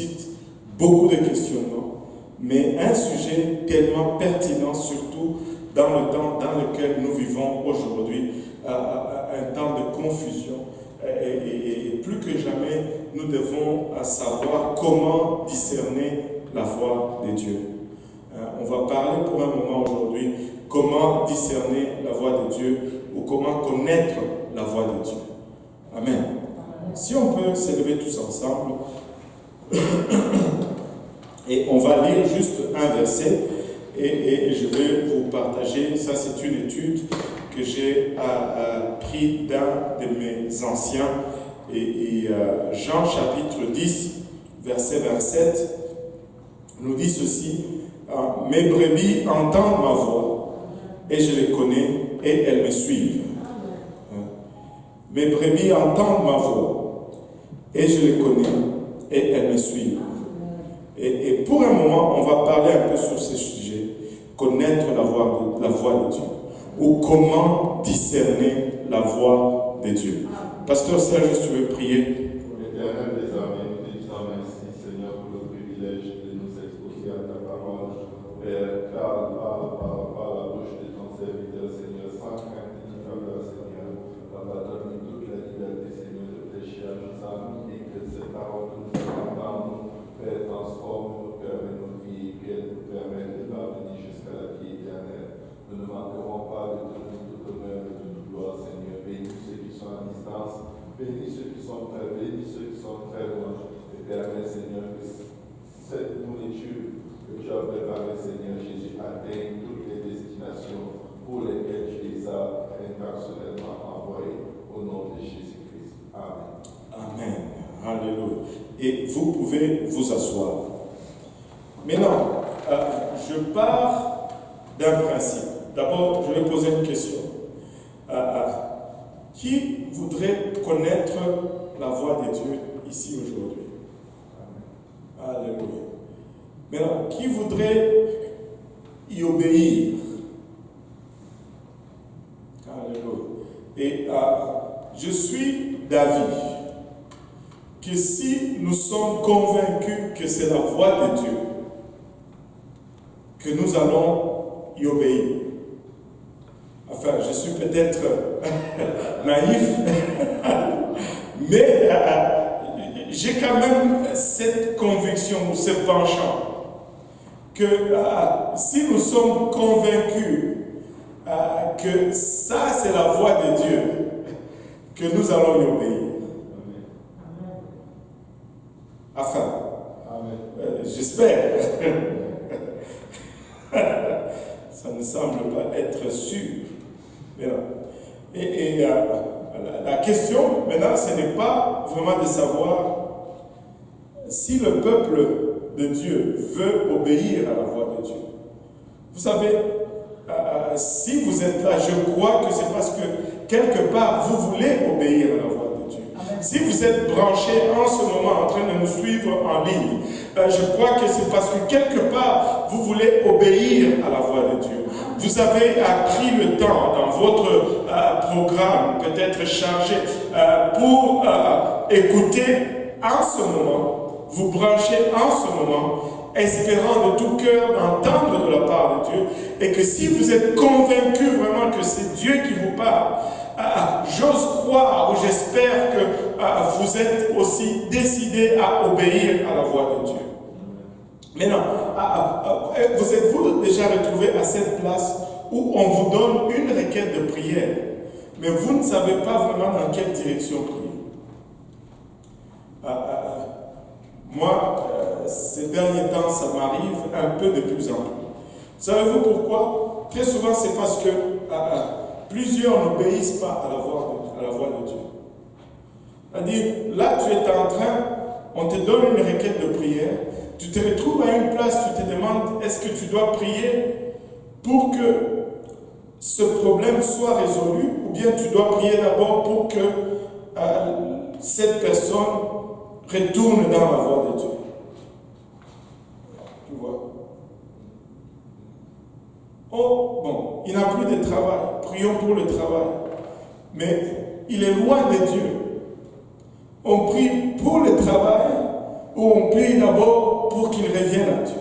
suscite beaucoup de questionnements, mais un sujet tellement pertinent, surtout dans le temps dans lequel nous vivons aujourd'hui, un temps de confusion. Et plus que jamais, nous devons savoir comment discerner la voix de Dieu. On va parler pour un moment aujourd'hui comment discerner la voix de Dieu ou comment connaître la voix de Dieu. Amen. Si on peut s'élever tous ensemble et on va lire juste un verset et je vais vous partager, ça c'est une étude que j'ai pris d'un de mes anciens et Jean chapitre 10 verset 27 nous dit ceci: mes brebis entendent ma voix et je les connais et elles me suivent. Mes brebis entendent ma voix et je les connais et elles me suivent. Et pour un moment, on va parler un peu sur ce sujet, connaître la voix de Dieu, ou comment discerner la voix de Dieu. Pasteur Serge, tu veux prier? Éternel des armées, nous te disons merci, Seigneur, pour le privilège de nous exposer à ta parole. Père, parle par la bouche de ton serviteur, Seigneur, sans crainte ni faveur, Seigneur. On va donner toute la liberté, Seigneur, de prêcher à nos amis et que ces paroles que nous entendons, Père, transforment nos cœurs et nos vies, qu'elles nous permettent de parvenir jusqu'à la vie éternelle. Nous ne manquerons pas de te donner tout honneur et toute gloire, Seigneur. Bénis ceux qui sont à distance, bénis ceux qui sont près, bénis ceux qui sont très loin. Et permets, Seigneur, que cette nourriture que tu as préparée, Seigneur Jésus, atteigne toutes les destinations pour lesquelles tu les as personnellement envoyées. Au nom de Jésus-Christ. Amen. Amen. Alléluia. Et vous pouvez vous asseoir. Maintenant, je pars d'un principe. D'abord, je vais poser une question. Qui voudrait connaître la voix de Dieu ici aujourd'hui? Alléluia. Maintenant, qui voudrait y obéir? Alléluia. Et je suis d'avis que si nous sommes convaincus que c'est la voix de Dieu, que nous allons y obéir. Enfin, je suis peut-être naïf, mais j'ai quand même cette conviction, ce penchant, que si nous sommes convaincus que ça c'est la voix de Dieu, que nous allons y obéir. Enfin, j'espère. Ça ne semble pas être sûr. Et la question, maintenant, ce n'est pas vraiment de savoir si le peuple de Dieu veut obéir à la voix de Dieu. Vous savez, si vous êtes là, je crois que c'est parce que quelque part, vous voulez obéir à la voix de Dieu. Si vous êtes branché en ce moment en train de nous suivre en ligne, je crois que c'est parce que quelque part, vous voulez obéir à la voix de Dieu. Vous avez pris le temps dans votre programme, peut-être chargé, pour écouter en ce moment, vous branchez en ce moment, espérant de tout cœur d'entendre de la part de Dieu, et que si vous êtes convaincu vraiment que c'est Dieu qui vous parle, j'ose croire ou j'espère que vous êtes aussi décidé à obéir à la voix de Dieu. Maintenant, vous êtes-vous déjà retrouvé à cette place où on vous donne une requête de prière, mais vous ne savez pas vraiment dans quelle direction prier? Moi, ces derniers temps, ça m'arrive un peu de plus en plus. Savez-vous pourquoi? Très souvent, c'est parce que plusieurs n'obéissent pas à la voix de Dieu. C'est-à-dire, là, tu es en train, on te donne une requête de prière, tu te retrouves à une place, tu te demandes, est-ce que tu dois prier pour que ce problème soit résolu, ou bien tu dois prier d'abord pour que cette personne retourne dans la voie de Dieu. Tu vois? Oh, bon, il n'a plus de travail. Prions pour le travail. Mais il est loin de Dieu. On prie pour le travail, où on prie d'abord pour qu'il revienne à Dieu.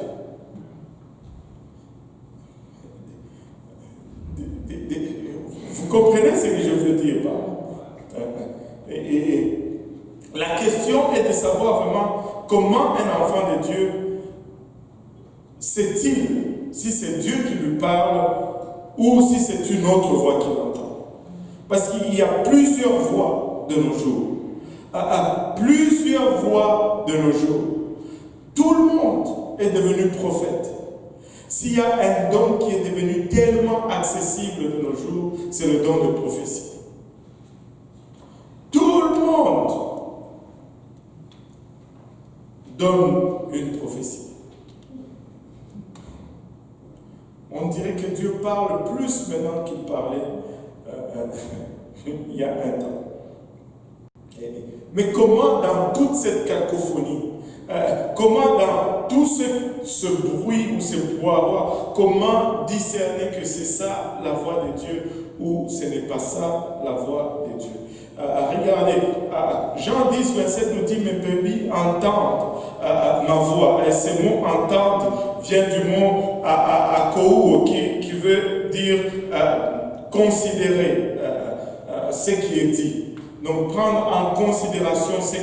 Vous comprenez ce que je veux dire par là? Et la question est de savoir vraiment comment un enfant de Dieu sait-il si c'est Dieu qui lui parle ou si c'est une autre voix qu'il entend. Parce qu'il y a plusieurs voix de nos jours. Plusieurs voix de nos jours. Tout le monde est devenu prophète. S'il y a un don qui est devenu tellement accessible de nos jours, c'est le don de prophétie. Tout le monde donne une prophétie. On dirait que Dieu parle plus maintenant qu'il parlait il y a un temps. Mais comment dans toute cette cacophonie, comment dans tout ce bruit ou ce brouhaha, comment discerner que c'est ça la voix de Dieu ou ce n'est pas ça la voix de Dieu? Regardez, Jean 10, 27 nous dit, mes brebis entendent ma voix. Et ce mot entendre vient du mot akou, qui veut dire considérer ce qui est dit. Donc prendre en considération ce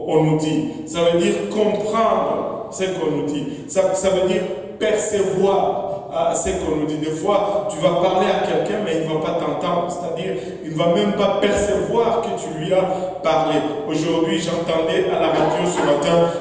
qu'on nous dit. Ça veut dire comprendre ce qu'on nous dit. Ça veut dire percevoir ce qu'on nous dit. Des fois, tu vas parler à quelqu'un, mais il ne va pas t'entendre. C'est-à-dire, il ne va même pas percevoir que tu lui as parlé. Aujourd'hui, j'entendais à la radio ce matin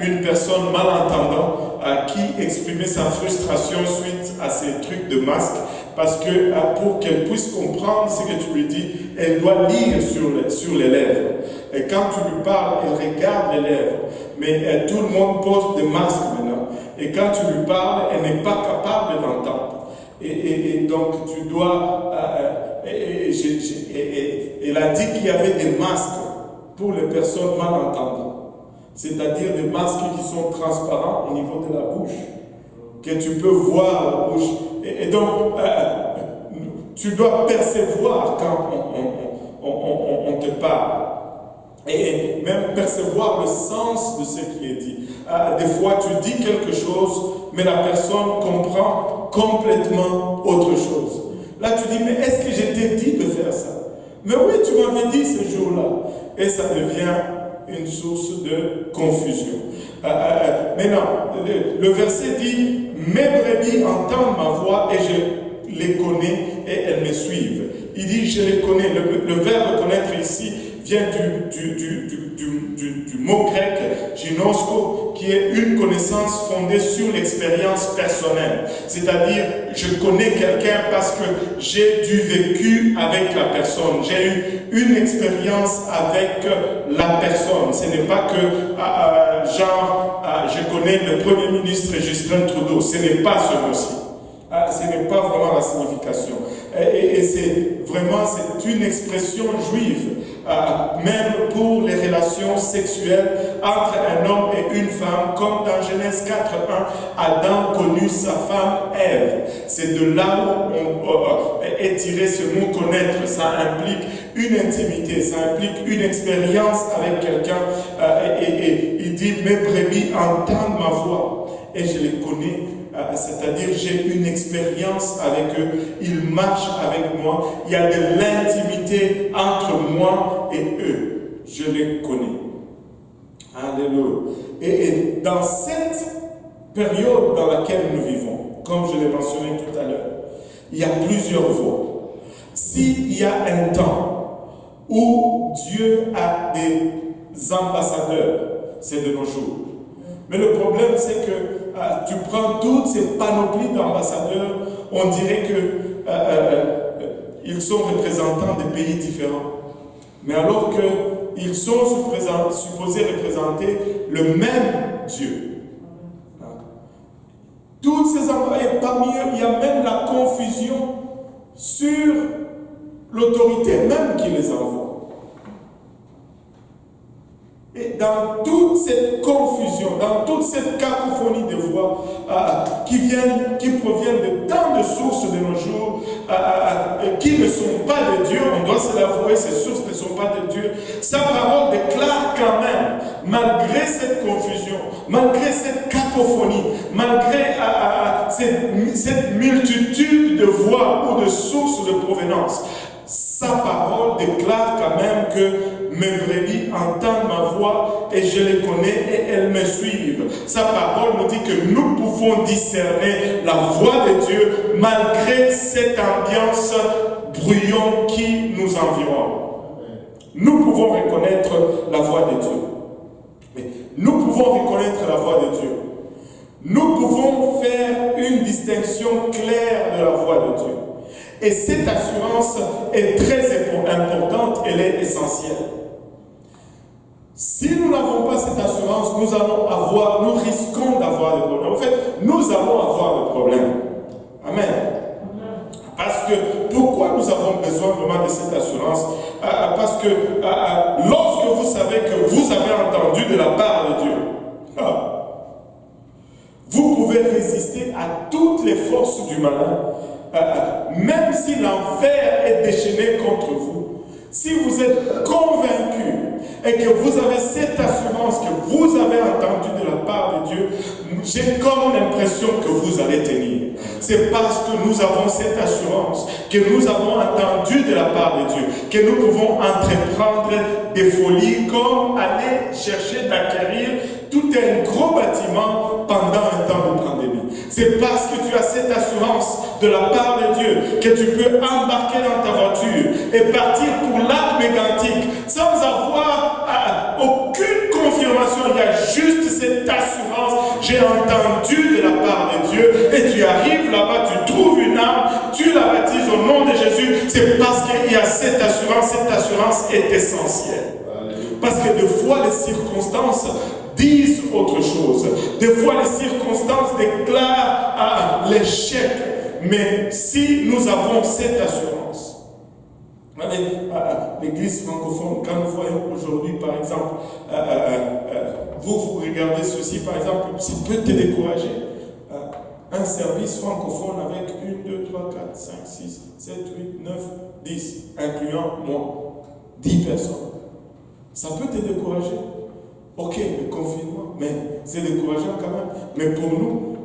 une personne malentendante qui exprimait sa frustration suite à ces trucs de masque. Parce que pour qu'elle puisse comprendre ce que tu lui dis, elle doit lire sur les lèvres. Et quand tu lui parles, elle regarde les lèvres. Mais tout le monde pose des masques maintenant. Et quand tu lui parles, elle n'est pas capable d'entendre. Et donc tu dois... elle a dit qu'il y avait des masques pour les personnes malentendantes. C'est-à-dire des masques qui sont transparents au niveau de la bouche. Que tu peux voir la bouche. Et donc, tu dois percevoir quand on te parle. Et même percevoir le sens de ce qui est dit. Des fois, tu dis quelque chose, mais la personne comprend complètement autre chose. Là, tu dis, mais est-ce que je t'ai dit de faire ça? Mais oui, tu m'avais dit ce jour-là. Et ça devient une source de confusion. Maintenant, le verset dit, mes brebis entendent ma voix et je les connais et elles me suivent. Il dit, je les connais. Le verbe connaître ici vient du mot grec ginosko, qui est une connaissance fondée sur l'expérience personnelle. C'est-à-dire, je connais quelqu'un parce que j'ai du vécu avec la personne. J'ai eu une expérience avec la personne. Ce n'est pas que, je connais le Premier ministre Justin Trudeau. Ce n'est pas ce mot-ci. Ce n'est pas vraiment la signification. Et c'est vraiment, c'est une expression juive, même pour les relations sexuelles entre un homme et une femme, comme dans Genèse 4.1, Adam connut sa femme Ève. C'est de là où est tiré ce mot connaître. Ça implique une intimité, ça implique une expérience avec quelqu'un. Et il dit, mes brebis entendent ma voix et je les connais. C'est-à-dire j'ai une expérience avec eux, ils marchent avec moi, il y a de l'intimité entre moi et eux, je les connais. Alléluia. Et dans cette période dans laquelle nous vivons, comme je l'ai mentionné tout à l'heure, il y a plusieurs voies. S'il y a un temps où Dieu a des ambassadeurs, c'est de nos jours. Mais le problème, c'est que tu prends toutes ces panoplies d'ambassadeurs, on dirait qu'ils sont représentants de pays différents. Mais alors qu'ils sont supposés représenter le même Dieu. Toutes ces ambassadeurs, parmi eux, il y a même la confusion sur l'autorité même qui les envoie. Et dans toute cette confusion, dans toute cette cacophonie de voix qui proviennent de tant de sources de nos jours, qui ne sont pas de Dieu, on doit se l'avouer, ces sources ne sont pas de Dieu. Sa parole déclare quand même malgré cette confusion, malgré cette cacophonie, malgré cette multitude de voix ou de sources de provenance, sa parole déclare quand même que mes brebis entendent ma voix et je les connais et elles me suivent. Sa parole nous dit que nous pouvons discerner la voix de Dieu malgré cette ambiance bruyante qui nous environne. Nous pouvons reconnaître la voix de Dieu. Mais nous pouvons reconnaître la voix de Dieu. Nous pouvons faire une distinction claire de la voix de Dieu. Et cette assurance est très importante, elle est essentielle. Si nous n'avons pas cette assurance, nous risquons d'avoir des problèmes. En fait, nous allons avoir des problèmes. Amen. Parce que, pourquoi nous avons besoin vraiment de cette assurance? Parce que lorsque vous savez que vous avez entendu de la part de Dieu, vous pouvez résister à toutes les forces du malin, même si l'enfer est déchaîné contre vous. Si vous êtes convaincu et que vous avez cette assurance que vous avez entendu de la part de Dieu, j'ai comme l'impression que vous allez tenir. C'est parce que nous avons cette assurance, que nous avons entendu de la part de Dieu, que nous pouvons entreprendre des folies comme aller chercher d'acquérir tout un gros bâtiment pendant un temps de pandémie. C'est parce que tu as cette assurance de la part de Dieu que tu peux embarquer dans ta voiture et partir pour l'arc mégantique sans avoir aucune confirmation. Il y a juste cette assurance. J'ai entendu de la part de Dieu et tu arrives là-bas, tu trouves une âme, tu la baptises au nom de Jésus. C'est parce qu'il y a cette assurance est essentielle. Parce que des fois les circonstances disent autre chose. Des fois les circonstances déclarent l'échec. Mais si nous avons cette assurance, l'église francophone, quand nous voyons aujourd'hui par exemple, vous regardez ceci par exemple, ça peut te décourager. Un service francophone avec 1, 2, 3, 4, 5, 6, 7, 8, 9, 10, incluant moi, 10 personnes. Ça peut te décourager. Ok, le confinement, mais c'est décourageant quand même. Mais pour nous,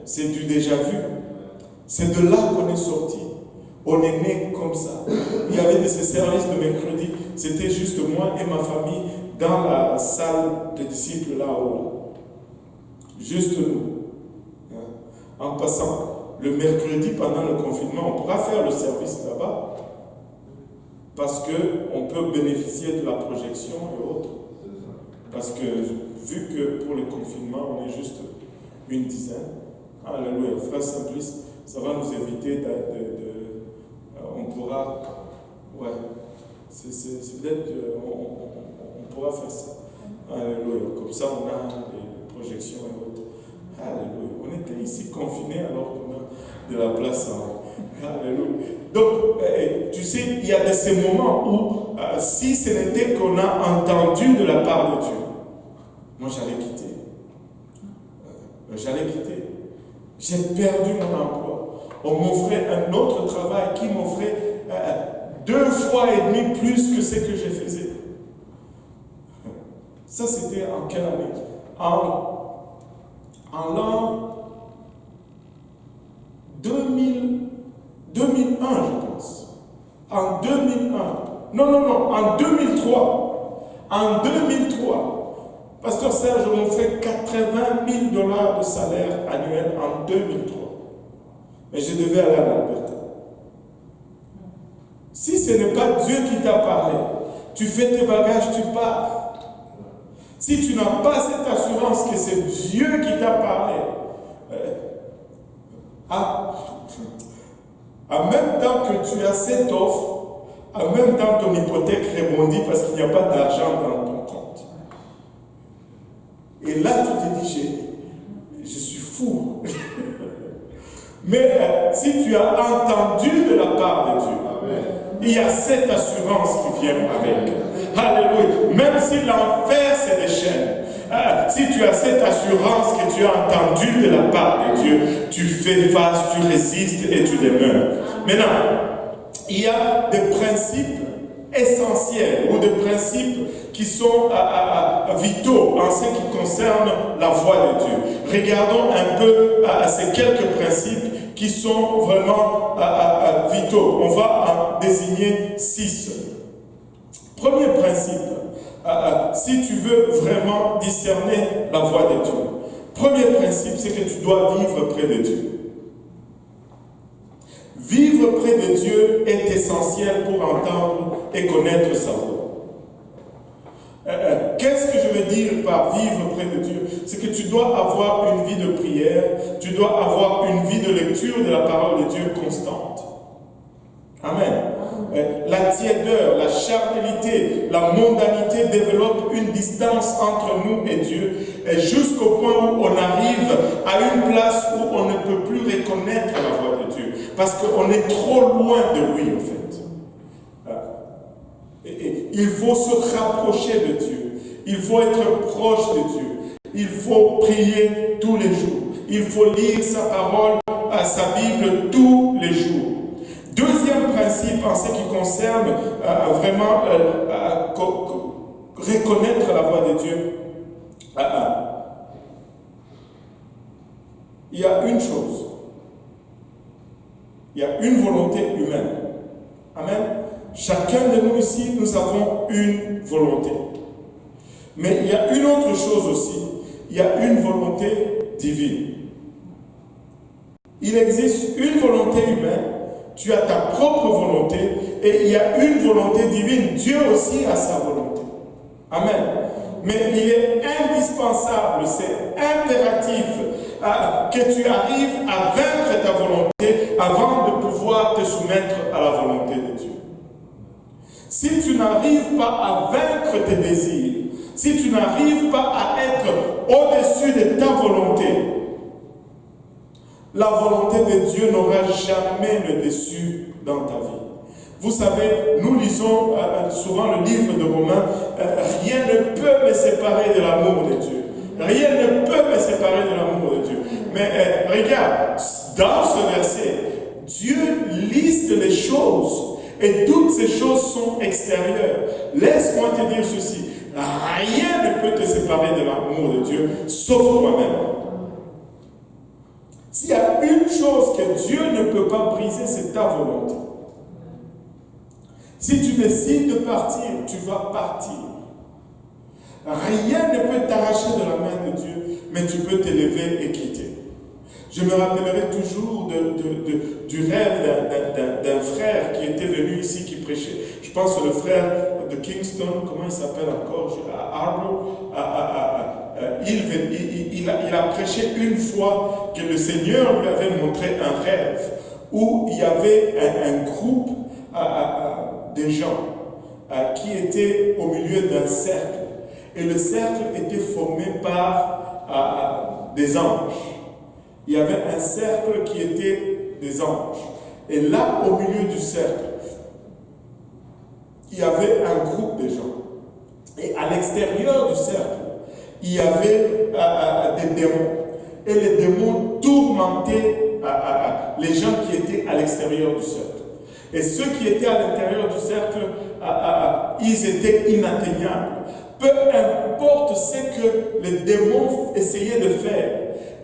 c'est du déjà vu. C'est de là qu'on est sorti. On est né comme ça. Il y avait de ces services de mercredi, c'était juste moi et ma famille dans la salle des disciples là-haut. Juste nous. En passant, le mercredi pendant le confinement, on pourra faire le service là-bas parce qu'on peut bénéficier de la projection et autres. Parce que vu que pour le confinement, on est juste une dizaine, alléluia, frère Simplice, ça va nous éviter on pourra, ouais, c'est peut-être on pourra faire ça. Alléluia, comme ça on a des projections et autres. Alléluia, on était ici confinés alors qu'on a de la place en alléluia. Donc, tu sais, il y a de ces moments où, si ce n'était qu'on a entendu de la part de Dieu, moi j'allais quitter. J'ai perdu mon emploi. On m'offrait un autre travail qui m'offrait 2 fois et demi plus que ce que je faisais. Ça, c'était en quelle année? En l'an 2001, je pense. En 2001. Non, en 2003. En 2003. Pasteur Serge m'offrait 80 000 $ de salaire annuel en 2003. Mais je devais aller à l'Alberta. Si ce n'est pas Dieu qui t'a parlé, tu fais tes bagages, tu pars. Si tu n'as pas cette assurance que c'est Dieu qui t'a parlé, en même temps que tu as cette offre, en même temps ton hypothèque rebondit parce qu'il n'y a pas d'argent dans ton compte. Et là, tu te dis, je suis fou. Mais si tu as entendu de la part de Dieu, il y a cette assurance qui vient avec. Alléluia. Même si l'enfer se déchaîne, si tu as cette assurance que tu as entendu de la part de Dieu, tu fais face, tu résistes et tu demeures. Maintenant, il y a des principes essentiels ou des principes qui sont vitaux en ce qui concerne la voix de Dieu. Regardons un peu ces quelques principes qui sont vraiment vitaux. On va en désigner 6. Premier principe, si tu veux vraiment discerner la voix de Dieu, premier principe, c'est que tu dois vivre près de Dieu. Vivre près de Dieu est essentiel pour entendre et connaître sa voix. Qu'est-ce que je veux dire par vivre près de Dieu? C'est que tu dois avoir une vie de prière, tu dois avoir une vie de lecture de la parole de Dieu constante. Amen. La tiédeur, la charnalité, la mondanité développent une distance entre nous et Dieu, jusqu'au point où on arrive à une place où on ne peut plus reconnaître la voix de Dieu, parce qu'on est trop loin de lui en fait. Il faut se rapprocher de Dieu, il faut être proche de Dieu, il faut prier tous les jours, il faut lire sa parole, sa Bible tous les jours. Deuxième principe en ce qui concerne vraiment reconnaître la voix de Dieu, il y a une chose, il y a une volonté humaine. Amen. Chacun de nous ici, nous avons une volonté. Mais il y a une autre chose aussi, il y a une volonté divine. Il existe une volonté humaine, tu as ta propre volonté, et il y a une volonté divine. Dieu aussi a sa volonté. Amen. Mais il est indispensable, c'est impératif que tu arrives à vaincre ta volonté avant de pouvoir te soumettre à la volonté de Dieu. Si tu n'arrives pas à vaincre tes désirs, si tu n'arrives pas à être au-dessus de ta volonté, la volonté de Dieu n'aura jamais le dessus dans ta vie. Vous savez, nous lisons souvent le livre de Romains, rien ne peut me séparer de l'amour de Dieu. Rien ne peut me séparer de l'amour de Dieu. Mais regarde, dans ce verset, Dieu liste les choses et toutes ces choses sont extérieures. Laisse-moi te dire ceci, rien ne peut te séparer de l'amour de Dieu, sauf toi-même. S'il y a une chose que Dieu ne peut pas briser, c'est ta volonté. Si tu décides de partir, tu vas partir. Rien ne peut t'arracher de la main de Dieu, mais tu peux t'élever et quitter. Je me rappellerai toujours du rêve d'un frère qui était venu ici, qui prêchait. Je pense le frère de Kingston, comment il s'appelle encore, à Harlow. Il a prêché une fois que le Seigneur lui avait montré un rêve où il y avait un groupe de gens qui étaient au milieu d'un cercle. Et le cercle était formé par des anges. Il y avait un cercle qui était des anges. Et là, au milieu du cercle, il y avait un groupe de gens. Et à l'extérieur du cercle, il y avait des démons. Et les démons tourmentaient les gens qui étaient à l'extérieur du cercle. Et ceux qui étaient à l'intérieur du cercle, ils étaient inatteignables. Peu importe ce que les démons essayaient de faire,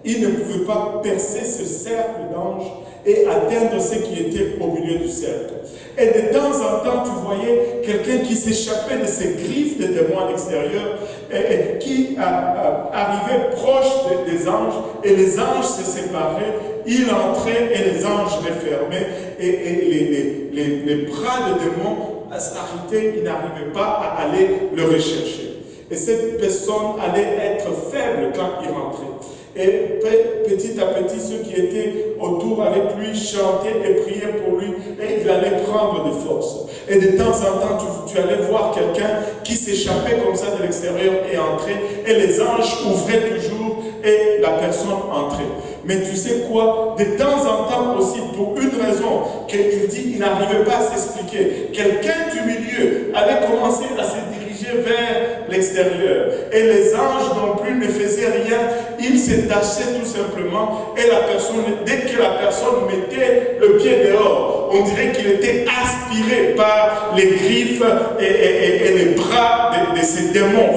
ils ne pouvaient pas percer ce cercle d'anges et atteindre ceux qui étaient au milieu du cercle. Et de temps en temps, tu voyais quelqu'un qui s'échappait de ces griffes de démons à l'extérieur et qui arrivait proche des anges, et les anges se séparaient, il entrait et les anges refermaient, et les bras de démons s'arrêtaient, ils n'arrivaient pas à aller le rechercher. Et cette personne allait être faible quand il rentrait. Et petit à petit, ceux qui étaient autour avec lui chantaient et priaient pour lui, et il allait prendre de force. Et de temps en temps, tu allais voir quelqu'un qui s'échappait comme ça de l'extérieur et entrait, et les anges ouvraient toujours et la personne entrait. Mais tu sais quoi? De temps en temps aussi, pour une raison qu'il dit, il n'arrivait pas à s'expliquer, quelqu'un du milieu allait commencer à se diriger dirigé vers l'extérieur. Et les anges non plus ne faisaient rien. Ils se tâchaient tout simplement. Et la personne, dès que la personne mettait le pied dehors, on dirait qu'il était aspiré par les griffes et les bras de ces démons.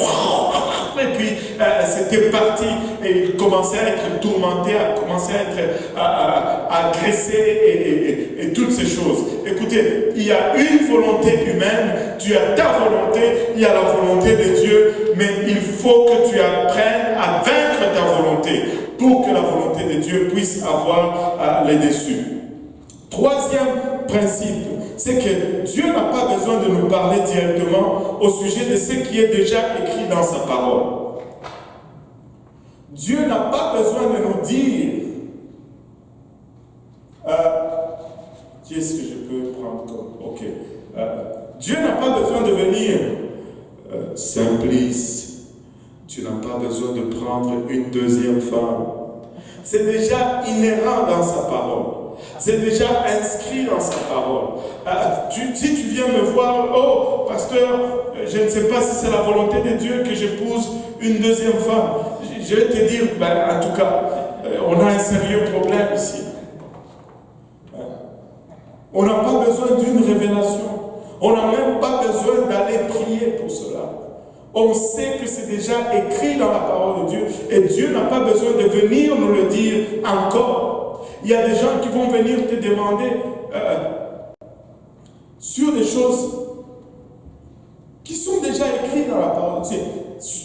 Et puis c'était parti et il commençait à être tourmenté, à commencer à être agressé et toutes ces choses. Écoutez, il y a une volonté humaine, tu as ta volonté, il y a la volonté de Dieu, mais il faut que tu apprennes à vaincre ta volonté pour que la volonté de Dieu puisse avoir les dessus. Troisième principe, c'est que Dieu n'a pas besoin de nous parler directement au sujet de ce qui est déjà écrit dans sa parole. Dieu n'a pas besoin de nous dire qui est-ce que je peux prendre comme... Ok. Dieu n'a pas besoin de venir Simplice. Tu n'as pas besoin de prendre une deuxième femme. C'est déjà inhérent dans sa parole. C'est déjà inscrit dans sa parole. Si tu viens me voir, oh, pasteur, je ne sais pas si c'est la volonté de Dieu que j'épouse une deuxième femme. Je vais te dire, en tout cas, on a un sérieux problème ici. On n'a pas besoin d'une révélation. On n'a même pas besoin d'aller prier pour cela. On sait que c'est déjà écrit dans la parole de Dieu. Et Dieu n'a pas besoin de venir nous le dire encore. Il y a des gens qui vont venir te demander sur des choses qui sont déjà écrites dans la parole de Dieu.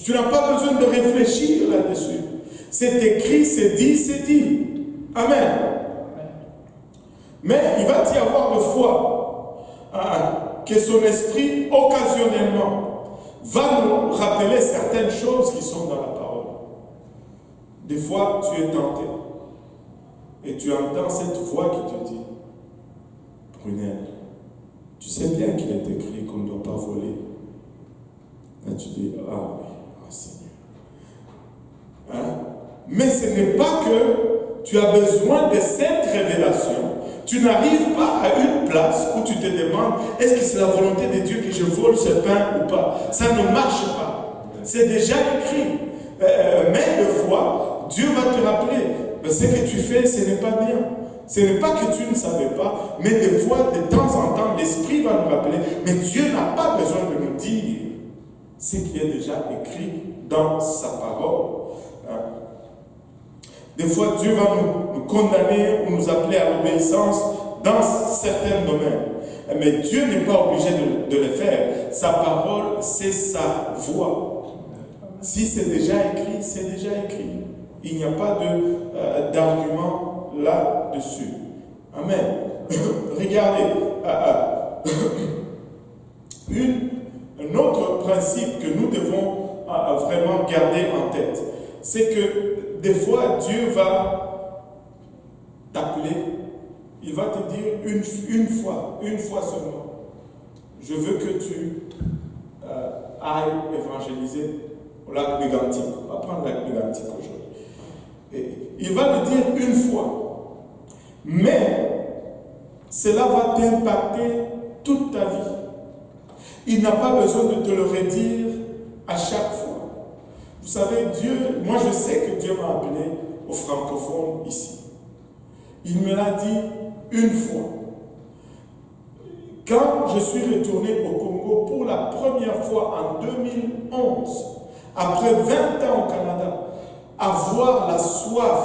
Tu n'as pas besoin de réfléchir là-dessus. C'est écrit, c'est dit. Amen. Mais il va y avoir de fois que son esprit, occasionnellement, va nous rappeler certaines choses qui sont dans la parole. Des fois, tu es tenté. Et tu entends cette voix qui te dit, Brunel, tu sais bien qu'il est écrit qu'on ne doit pas voler. Là, tu dis, ah oui, Seigneur. Mais ce n'est pas que tu as besoin de cette révélation. Tu n'arrives pas à une place où tu te demandes, est-ce que c'est la volonté de Dieu que je vole ce pain ou pas? Ça ne marche pas. C'est déjà écrit. Mais des fois, Dieu va te rappeler, ce que tu fais, ce n'est pas bien. Ce n'est pas que tu ne savais pas, mais des fois, de temps en temps, l'Esprit va nous rappeler. Mais Dieu n'a pas besoin de nous dire ce qui est déjà écrit dans sa parole. Des fois, Dieu va nous condamner ou nous appeler à l'obéissance dans certains domaines. Mais Dieu n'est pas obligé de le faire. Sa parole, c'est sa voix. Si c'est déjà écrit, c'est déjà écrit. Il n'y a pas d'argument là-dessus. Amen. Regardez. Un autre principe que nous devons vraiment garder en tête, c'est que des fois, Dieu va t'appeler, il va te dire une fois seulement, je veux que tu ailles évangéliser au lac Mégantic. On va prendre le lac Mégantic aujourd'hui. Et il va le dire une fois, mais cela va t'impacter toute ta vie. Il n'a pas besoin de te le redire à chaque fois. Vous savez, Dieu, moi je sais que Dieu m'a appelé aux francophones ici. Il me l'a dit une fois. Quand je suis retourné au Congo pour la première fois en 2011, après 20 ans au Canada, avoir la soif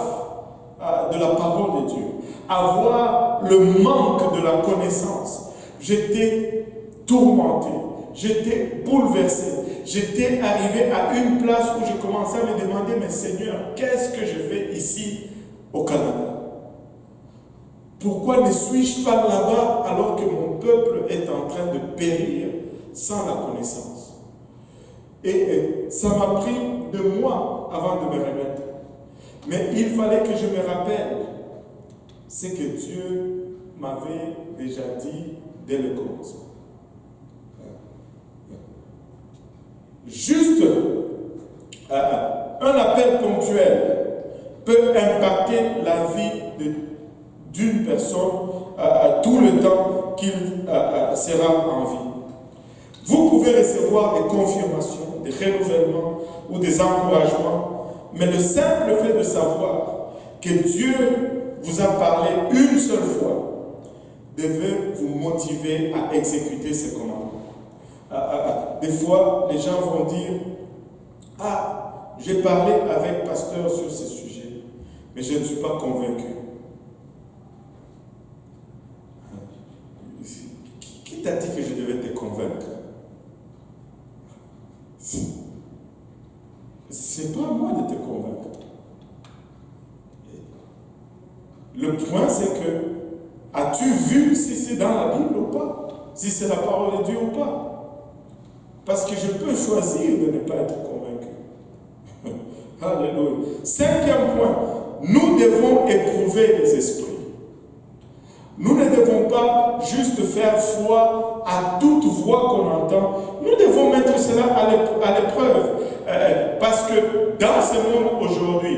de la parole de Dieu, avoir le manque de la connaissance, j'étais tourmenté, j'étais bouleversé. J'étais arrivé à une place où je commençais à me demander, mais Seigneur, qu'est-ce que je fais ici au Canada? Pourquoi ne suis-je pas là-bas alors que mon peuple est en train de périr sans la connaissance? Et ça m'a pris 2 mois avant de me remettre. Mais il fallait que je me rappelle ce que Dieu m'avait déjà dit dès le commencement. Juste un appel ponctuel peut impacter la vie d'une personne tout le temps qu'il sera en vie. Vous pouvez pouvez recevoir des confirmations, des renouvellements ou des encouragements, mais le simple fait de savoir que Dieu vous a parlé une seule fois devait vous motiver à exécuter ses commandements. Des fois, les gens vont dire, « Ah, j'ai parlé avec pasteur sur ce sujet, mais je ne suis pas convaincu. » Qui t'a dit que je devais te convaincre? C'est pas à moi de te convaincre. Le point, c'est que, as-tu vu si c'est dans la Bible ou pas? Si c'est la parole de Dieu ou pas? Parce que je peux choisir de ne pas être convaincu. Alléluia. Cinquième point, nous devons éprouver les esprits. Nous ne devons pas juste faire foi à toute voix qu'on entend. Nous devons mettre cela à l'épreuve. Parce que dans ce monde aujourd'hui,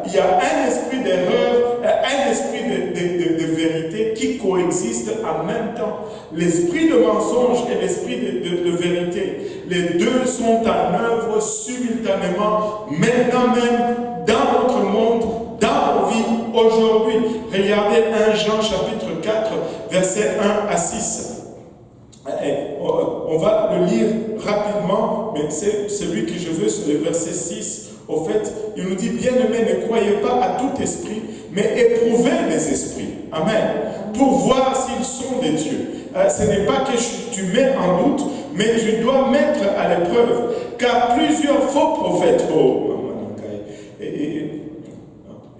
il y a un esprit d'erreur, un esprit de vérité qui coexistent en même temps. L'esprit de mensonge et l'esprit de vérité, les deux sont en œuvre simultanément, maintenant même, dans notre monde, dans nos vies aujourd'hui. Regardez 1 Jean chapitre 4, versets 1 à 6. On va le lire rapidement, mais c'est celui que je veux, c'est le verset 6. Au fait, il nous dit, bien-aimés, ne croyez pas à tout esprit, mais éprouvez les esprits. Amen. Pour voir s'ils sont des dieux. Ce n'est pas que tu mets en doute, mais tu dois mettre à l'épreuve. Car plusieurs faux prophètes,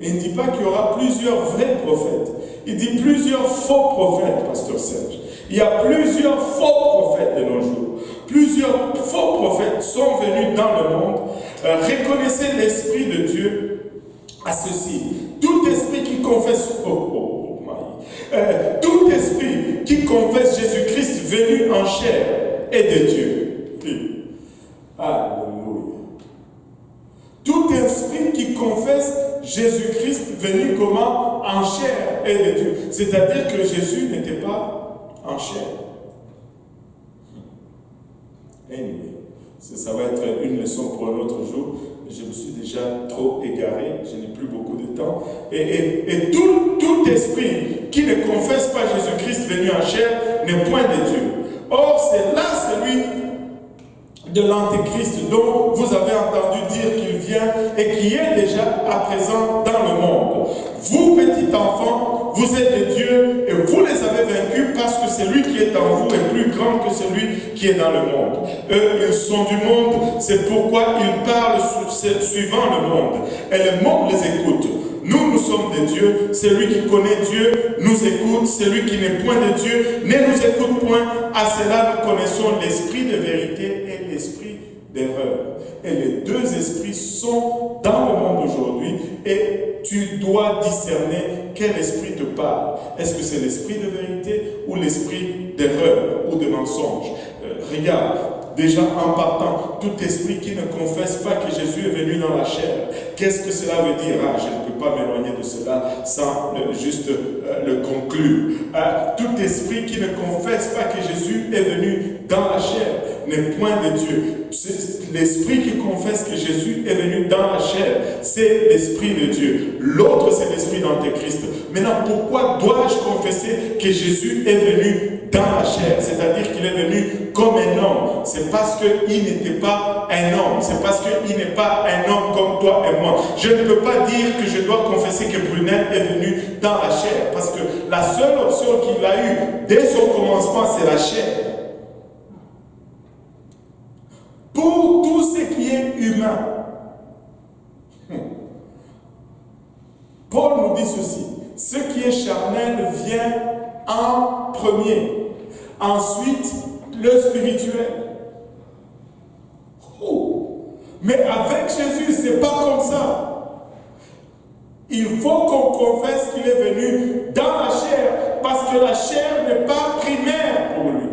il ne dit pas qu'il y aura plusieurs vrais prophètes. Il dit plusieurs faux prophètes, pasteur Serge. Il y a plusieurs faux prophètes de nos jours. Plusieurs faux prophètes sont venus dans le monde. Reconnaissez l'Esprit de Dieu à ceci. Tout esprit qui confesse... tout esprit qui confesse Jésus-Christ venu en chair est de Dieu. Alléluia. Tout esprit qui confesse Jésus-Christ venu comment? En chair est de Dieu. C'est-à-dire que Jésus n'était pas en chair. Anyway, ça va être une leçon pour un autre jour. Je me suis déjà trop égaré, je n'ai plus beaucoup de temps. Et tout esprit qui ne confesse pas Jésus-Christ venu en chair n'est point de Dieu. Or, c'est là celui de l'Antéchrist dont vous avez entendu dire qu'il vient et qui est déjà à présent dans le monde. Vous, petits enfants, vous êtes des dieux et vous les avez vaincus parce que celui qui est en vous est plus grand que celui qui est dans le monde. Eux, ils sont du monde, c'est pourquoi ils parlent suivant le monde. Et le monde les écoute. Nous sommes des dieux. Celui qui connaît Dieu nous écoute. Celui qui n'est point de Dieu ne nous écoute point. À cela, nous connaissons l'esprit de vérité et l'esprit d'erreur. Et les deux esprits sont dans le monde aujourd'hui et tu dois discerner quel esprit te parle. Est-ce que c'est l'esprit de vérité ou l'esprit d'erreur ou de mensonge? Regarde, déjà en partant, tout esprit qui ne confesse pas que Jésus est venu dans la chair, qu'est-ce que cela veut dire? Je ne peux pas m'éloigner de cela sans juste le conclure. Tout esprit qui ne confesse pas que Jésus est venu dans la chair n'est point de Dieu. L'esprit qui confesse que Jésus est venu dans la chair, c'est l'esprit de Dieu. L'autre, c'est l'esprit d'Antéchrist. Maintenant, pourquoi dois-je confesser que Jésus est venu dans la chair? C'est-à-dire qu'il est venu comme un homme. C'est parce qu'il n'était pas un homme. C'est parce qu'il n'est pas un homme comme toi et moi. Je ne peux pas dire que je dois confesser que Brunel est venu dans la chair. Parce que la seule option qu'il a eue dès son commencement, c'est la chair. Pour tout ce qui est humain, Paul nous dit ceci: ce qui est charnel vient en premier, ensuite le spirituel. Mais avec Jésus, c'est pas comme ça. Il faut qu'on confesse qu'il est venu dans la chair, parce que la chair n'est pas primaire pour lui.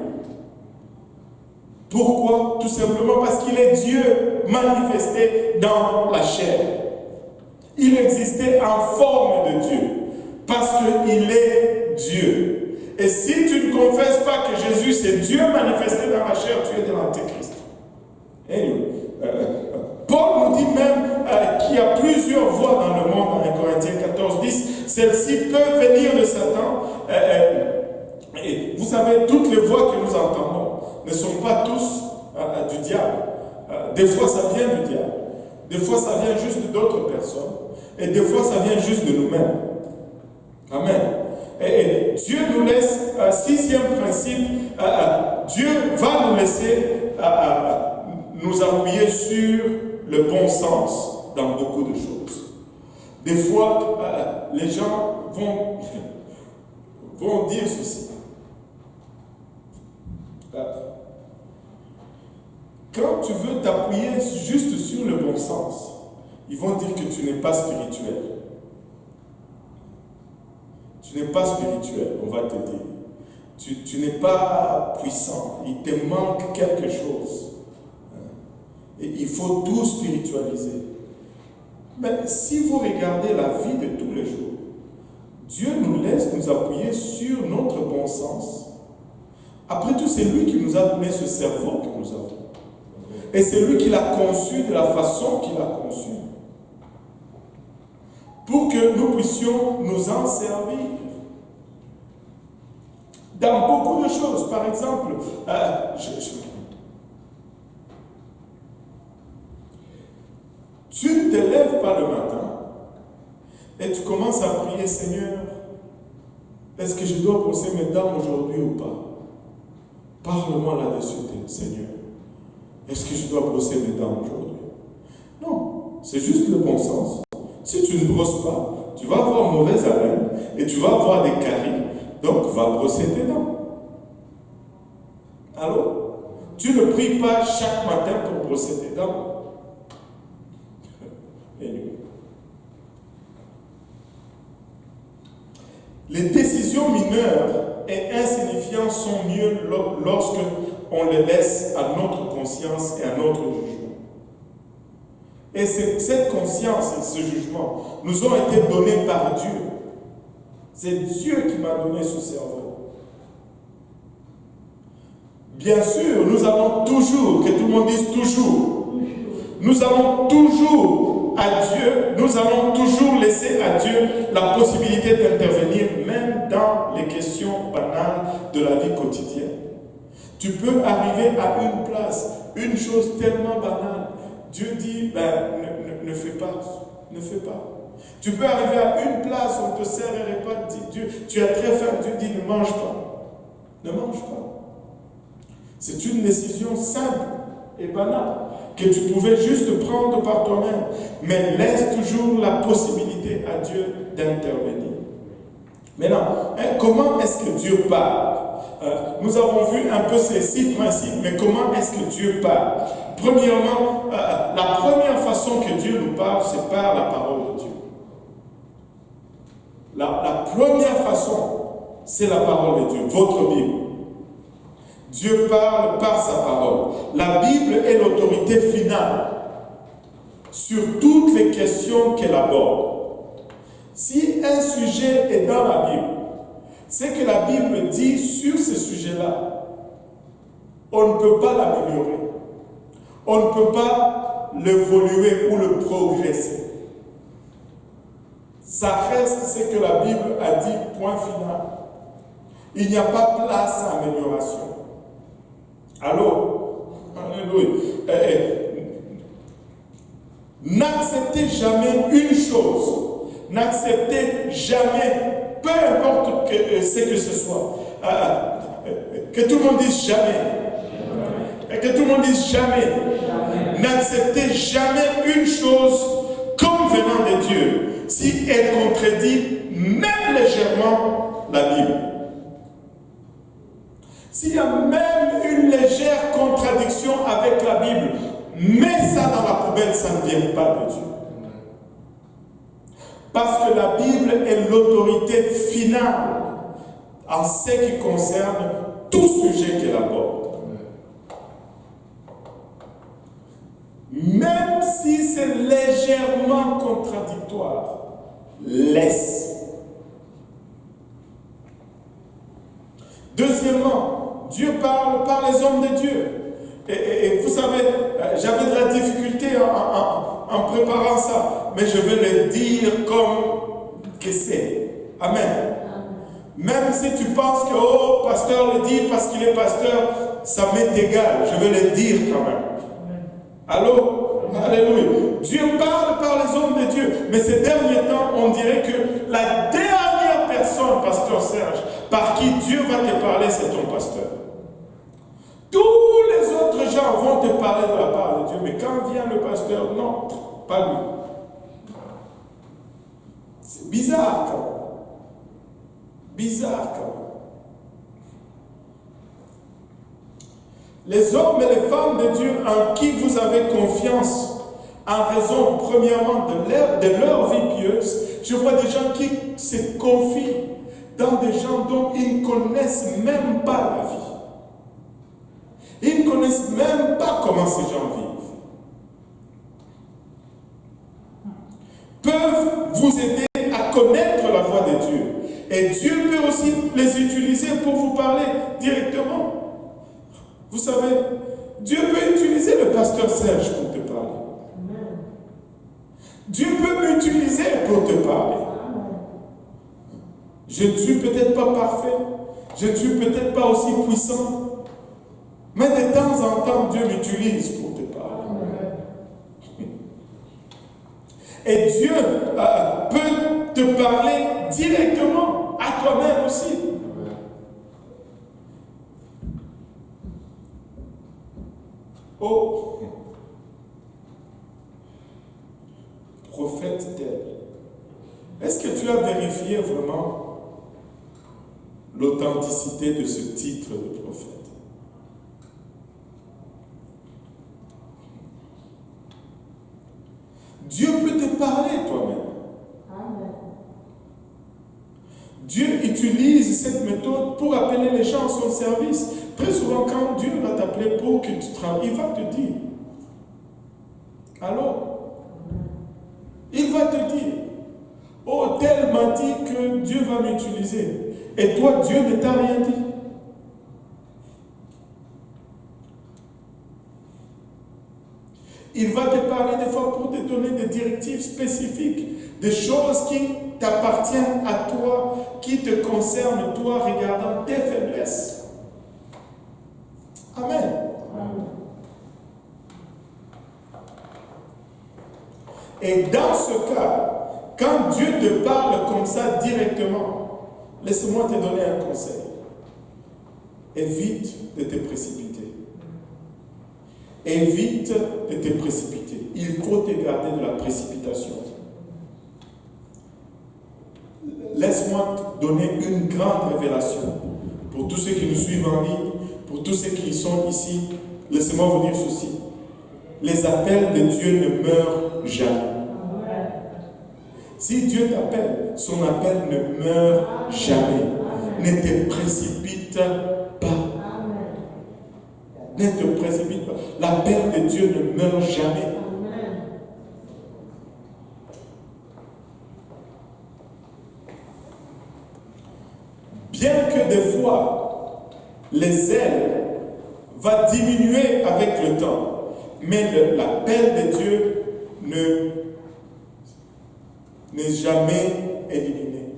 Pourquoi? Tout simplement parce qu'il est Dieu manifesté dans la chair. Il existait en forme de Dieu, parce qu'il est Dieu. Et si tu ne confesses pas que Jésus c'est Dieu manifesté dans la chair, tu es de l'Antéchrist. Anyway, Paul nous dit même qu'il y a plusieurs voix dans le monde, en Corinthiens 14, 10. Celles-ci peuvent venir de Satan. Et vous savez, toutes les voix que nous entendons ne sont pas tous du diable. Des fois, ça vient du diable. Des fois, ça vient juste d'autres personnes. Et des fois, ça vient juste de nous-mêmes. Amen. Et Dieu nous laisse, sixième principe, Dieu va nous laisser nous appuyer sur le bon sens dans beaucoup de choses. Des fois, les gens vont dire ceci. Quand tu veux t'appuyer juste sur le bon sens, ils vont dire que tu n'es pas spirituel. Tu n'es pas spirituel, on va te dire. Tu n'es pas puissant. Il te manque quelque chose. Et il faut tout spiritualiser. Mais si vous regardez la vie de tous les jours, Dieu nous laisse nous appuyer sur notre bon sens. Après tout, c'est lui qui nous a donné ce cerveau que nous avons. Et c'est lui qui l'a conçu de la façon qu'il l'a conçu. Pour que nous puissions nous en servir. Dans beaucoup de choses. Par exemple, tu ne te lèves pas le matin et tu commences à prier, Seigneur, est-ce que je dois brosser mes dents aujourd'hui ou pas? Parle-moi là-dessus, Seigneur. Est-ce que je dois brosser mes dents aujourd'hui? Non, c'est juste le bon sens. Si tu ne brosses pas, tu vas avoir mauvaise haleine et tu vas avoir des caries. Donc, va brosser tes dents. Allô? Tu ne pries pas chaque matin pour brosser tes dents. Les décisions mineures et insignifiantes sont mieux lorsque on les laisse à notre conscience et à notre jugement. Et cette conscience et ce jugement nous ont été donnés par Dieu. C'est Dieu qui m'a donné ce cerveau. Bien sûr, nous allons toujours, que tout le monde dise toujours, nous allons toujours à Dieu, nous allons toujours laisser à Dieu la possibilité d'intervenir même dans les questions banales de la vie quotidienne. Tu peux arriver à une place, une chose tellement banale, Dieu dit, ne fais pas, ne fais pas. Tu peux arriver à une place où on te sert un repas, Dieu, tu as très faim, Dieu dit, ne mange pas. Ne mange pas. C'est une décision simple et banale que tu pouvais juste prendre par toi-même, mais laisse toujours la possibilité à Dieu d'intervenir. Maintenant, comment est-ce que Dieu parle? Nous avons vu un peu ces 6 principes, mais comment est-ce que Dieu parle? Premièrement, la première façon que Dieu nous parle, c'est par la parole de Dieu. La première façon, c'est la parole de Dieu, votre Bible. Dieu parle par sa parole. La Bible est l'autorité finale sur toutes les questions qu'elle aborde. Si un sujet est dans la Bible, c'est que la Bible dit sur ce sujet-là, on ne peut pas l'améliorer. On ne peut pas l'évoluer ou le progresser. Ça reste ce que la Bible a dit, point final. Il n'y a pas place à amélioration. Alors, alléluia. N'acceptez jamais une chose. N'acceptez jamais, peu importe ce que ce soit. Que tout le monde dise jamais. Et que tout le monde dise jamais. N'acceptez jamais une chose comme venant de Dieu si elle contredit même légèrement la Bible. S'il y a même une légère contradiction avec la Bible, mets ça dans la poubelle, ça ne vient pas de Dieu. Parce que la Bible est l'autorité finale en ce qui concerne tout sujet qu'elle aborde. Même si c'est légèrement contradictoire, laisse. directement. Dieu parle par les hommes de Dieu. Et vous savez, j'avais de la difficulté en préparant ça, mais je vais le dire comme que c'est. Amen. Même si tu penses que, oh, pasteur le dit parce qu'il est pasteur, ça m'est égal, je vais le dire quand même. Allô? Alléluia. Dieu parle par les hommes de Dieu, mais ces derniers temps, on dirait que la dernière personne, pasteur Serge, par qui Dieu va te parler, c'est ton pasteur. Tous les autres gens vont te parler de la part de Dieu, mais quand vient le pasteur, non, pas lui. C'est bizarre quand même. Bizarre quand même. Les hommes et les femmes de Dieu en qui vous avez confiance, en raison premièrement de leur vie pieuse, je vois des gens qui se confient dans des gens dont ils ne connaissent même pas la vie. Ils ne connaissent même pas comment ces gens vivent. Peuvent vous aider à connaître la voix de Dieu. Et Dieu peut aussi les utiliser pour vous parler directement. Vous savez, Dieu peut utiliser le pasteur Serge pour te parler. Dieu peut m'utiliser pour te parler. Je ne suis peut-être pas parfait. Je ne suis peut-être pas aussi puissant. Mais de temps en temps, Dieu m'utilise pour te parler. Et Dieu peut te parler directement à toi-même aussi. Oh, prophète tel. Est-ce que tu as vérifié vraiment l'authenticité de ce titre de prophète? Dieu peut te parler toi-même. Dieu utilise cette méthode pour appeler les gens à son service. Très souvent, quand Dieu va t'appeler pour que tu travailles, il va te dire. Alors, il va te dire, oh, tel m'a dit que Dieu va m'utiliser. Et toi, Dieu ne t'a rien dit. Il va te parler des fois pour te donner des directives spécifiques, des choses qui t'appartiennent à toi, qui te concernent toi, regardant tes faiblesses. Amen. Et dans ce cas, quand Dieu te parle comme ça directement, laisse-moi te donner un conseil. Évite de te précipiter. Évite de te précipiter. Il faut te garder de la précipitation. Laisse-moi te donner une grande révélation. Pour tous ceux qui nous suivent en ligne, pour tous ceux qui sont ici, laissez-moi vous dire ceci. Les appels de Dieu ne meurent jamais. Si Dieu t'appelle, son appel ne meurt jamais. Ne te précipite pas. Ne te précipite pas. L'appel de Dieu ne meurt jamais. Bien que des fois, les ailes vont diminuer avec le temps, mais l'appel de Dieu n'est jamais éliminé.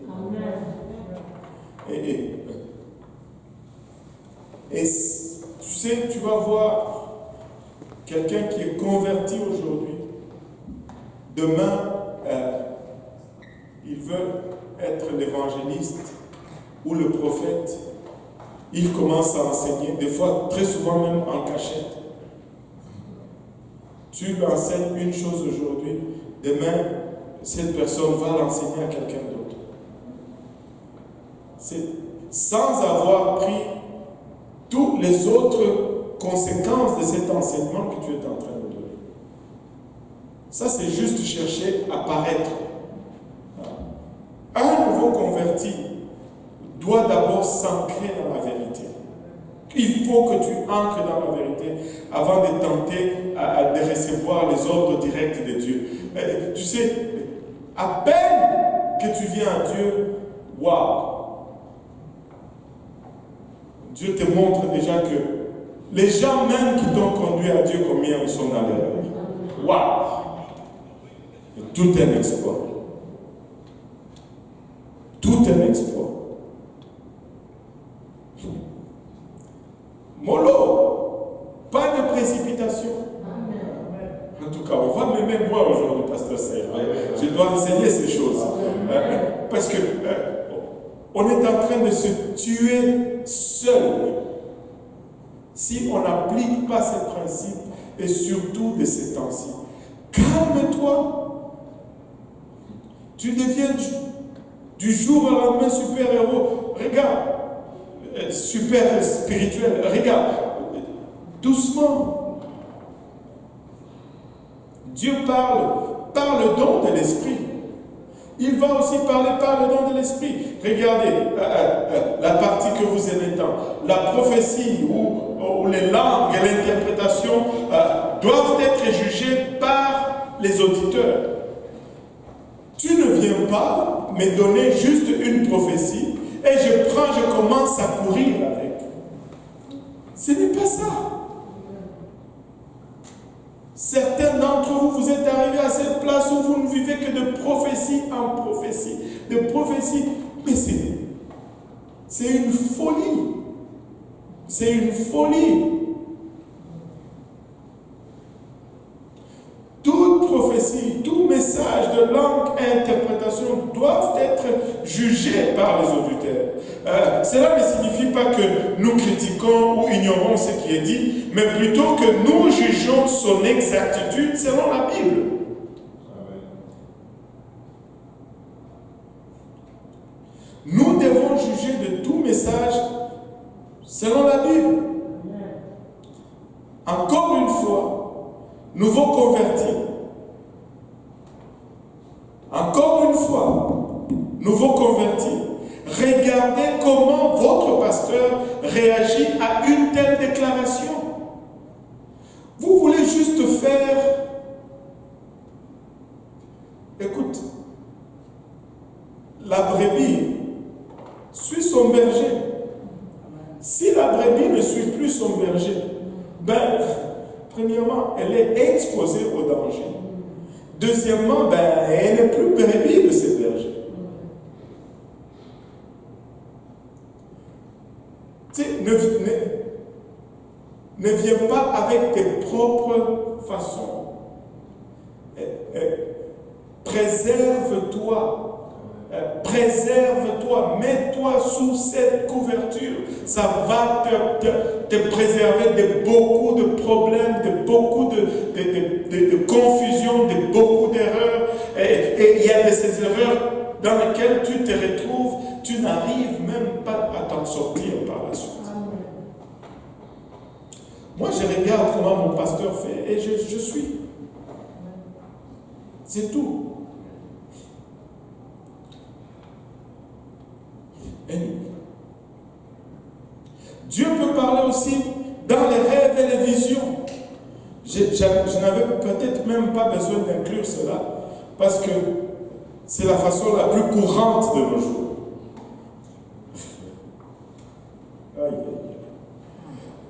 Et tu sais, tu vas voir quelqu'un qui est converti aujourd'hui. Demain, il veut être l'évangéliste ou le prophète. Il commence à enseigner, des fois, très souvent même en cachette. Tu lui enseignes une chose aujourd'hui, demain, cette personne va l'enseigner à quelqu'un d'autre. C'est sans avoir pris toutes les autres conséquences de cet enseignement que tu es en train de donner. Ça, c'est juste chercher à paraître. Un nouveau converti doit d'abord s'ancrer dans la vérité. Il faut que tu ancres dans la vérité avant de tenter de recevoir les ordres directs de Dieu. Tu sais, à peine que tu viens à Dieu, waouh! Dieu te montre déjà que les gens même qui t'ont conduit à Dieu, combien ils sont dans l'erreur. Waouh! Tout un exploit. Tout un exploit. Mollo, pas de précipitation. En tout cas, on va m'aimer moi aujourd'hui, pasteur Saïd. Je dois enseigner ces choses. Parce que on est en train de se tuer seul si on n'applique pas ces principes et surtout de ces temps-ci. Calme-toi. Tu deviens du jour au lendemain super-héros. Regarde, super spirituel. Regarde, doucement. Dieu parle par le don de l'esprit. Il va aussi parler par le don de l'esprit. Regardez la partie que vous aimez tant. La prophétie ou les langues et l'interprétation doivent être jugées par les auditeurs. Tu ne viens pas me donner juste une prophétie et je commence à courir avec. Ce n'est pas ça. Certains d'entre vous, vous êtes arrivés à cette place où vous ne vivez que de prophétie en prophétie. De prophétie, mais c'est une folie. C'est une folie. Toute prophétie, tout message de langue et interprétation doivent être jugés par les auditeurs. Cela ne signifie pas que nous critiquons ou ignorons ce qui est dit, mais plutôt que nous jugeons son exactitude selon la Bible. Nous devons juger de tout message selon la Bible. Encore une fois, nouveau converti. Encore une fois, nouveau converti. Regardez comment votre pasteur réagit à une telle déclaration. Vous voulez juste faire... Écoute, la brebis suit son berger. Si la brebis ne suit plus son berger, premièrement, elle est exposée au danger. Deuxièmement, elle n'est plus brebis de ses bergers. Tu sais, ne viens pas avec tes propres façons. Préserve-toi. Préserve-toi, mets-toi sous cette couverture. Ça va te préserver de beaucoup de problèmes, de beaucoup de confusion, de beaucoup d'erreurs. Et il y a de ces erreurs dans lesquelles tu te retrouves, tu n'arrives même pas à t'en sortir par la suite. Moi, je regarde comment mon pasteur fait et je suis. C'est tout. Dieu peut parler aussi dans les rêves et les visions. Je n'avais peut-être même pas besoin d'inclure cela parce que c'est la façon la plus courante de nos jours.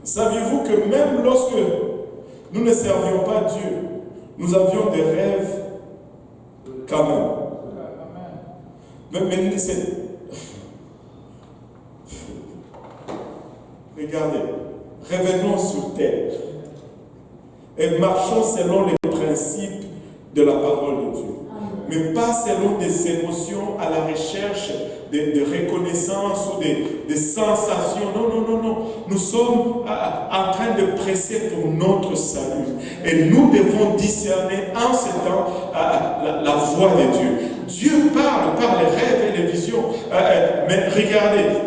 Saviez-vous que même lorsque nous ne servions pas Dieu, nous avions des rêves quand même. Mais c'est... Regardez, revenons sur terre et marchons selon les principes de la parole de Dieu. Mais pas selon des émotions à la recherche de reconnaissance ou de sensations. Non. Nous sommes en train de presser pour notre salut. Et nous devons discerner en ce temps la voix de Dieu. Dieu parle par les rêves et les visions. Mais regardez,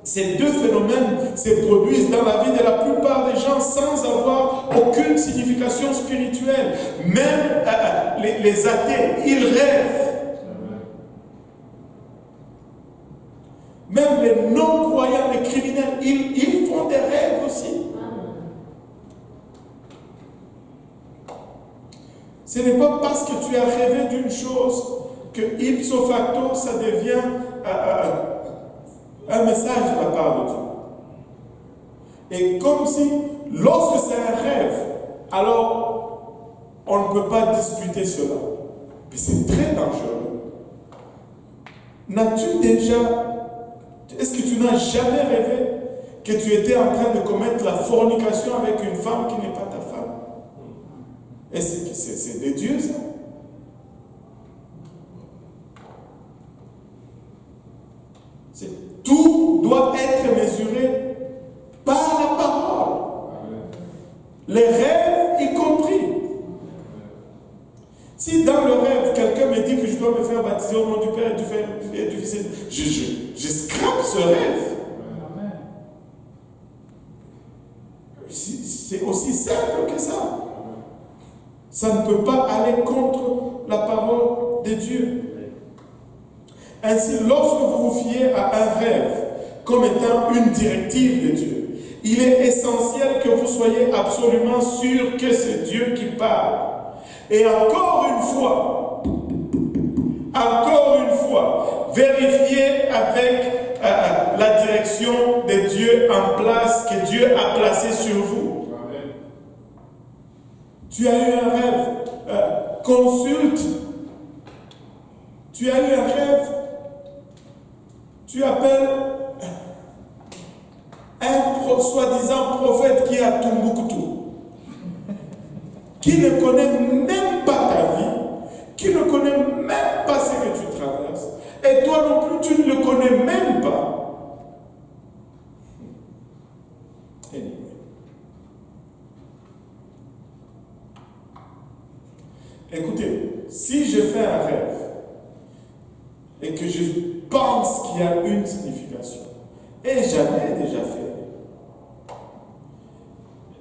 ces deux phénomènes se produisent dans la vie de la plupart des gens sans avoir aucune signification spirituelle. Même les athées, ils rêvent. Même les non-croyants, les criminels, ils font des rêves aussi. Ce n'est pas parce que tu as rêvé d'une chose que ipso facto, ça devient un message de la part de Dieu. Et comme si, lorsque c'est un rêve, alors on ne peut pas disputer cela. Mais c'est très dangereux. Est-ce que tu n'as jamais rêvé que tu étais en train de commettre la fornication avec une femme qui n'est pas ta femme? Et c'est de Dieu, ça. Tout doit être mesuré par la parole. Les rêves y compris. Si dans le rêve, quelqu'un me dit que je dois me faire baptiser au nom du Père et du Fils, je scrape ce rêve. C'est aussi simple que ça. Ça ne peut pas aller contre la parole de Dieu. Ainsi, lorsque vous vous fiez à un rêve comme étant une directive de Dieu, il est essentiel que vous soyez absolument sûr que c'est Dieu qui parle. Et encore une fois, vérifiez avec la direction de Dieu en place, que Dieu a placé sur vous. Amen. Tu as eu un rêve, consulte. Tu as eu un rêve, tu appelles un soi-disant prophète qui est à Tombouctou, qui ne connaît même pas ta vie, qui ne connaît même pas ce que tu traverses, et toi non plus tu ne le connais même pas. Anyway. Écoutez, si je fais un rêve et que je pense qu'il y a une signification, et j'en ai déjà fait,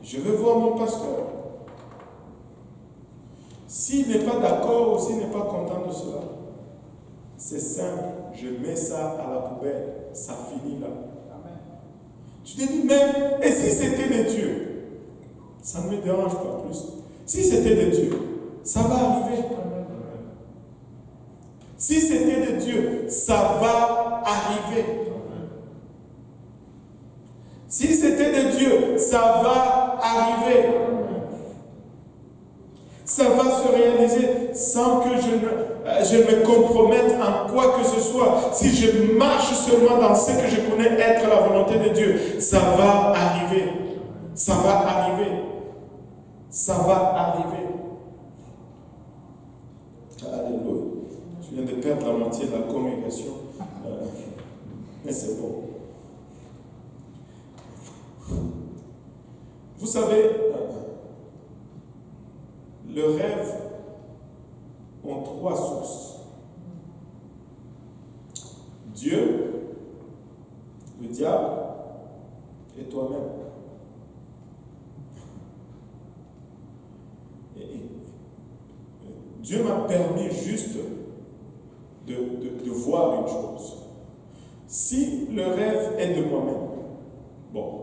je vais voir mon pasteur. S'il n'est pas d'accord ou s'il n'est pas content de cela, c'est simple, je mets ça à la poubelle, ça finit là. Amen. Tu te dis, mais, et si c'était de Dieu? Ça ne me dérange pas plus. Si c'était de Dieu, ça va arriver. Si c'était de Dieu, ça va arriver. Si c'était de Dieu, ça va arriver. Ça va se réaliser sans que je me compromette en quoi que ce soit. Si je marche seulement dans ce que je connais être la volonté de Dieu, ça va arriver. Ça va arriver. Ça va arriver. Alléluia. Je viens de perdre la moitié de la congrégation. Mais c'est bon. Vous savez, le rêve ont trois sources. Dieu, le diable et toi-même. Dieu m'a permis juste de voir une chose. Si le rêve est de moi-même, bon,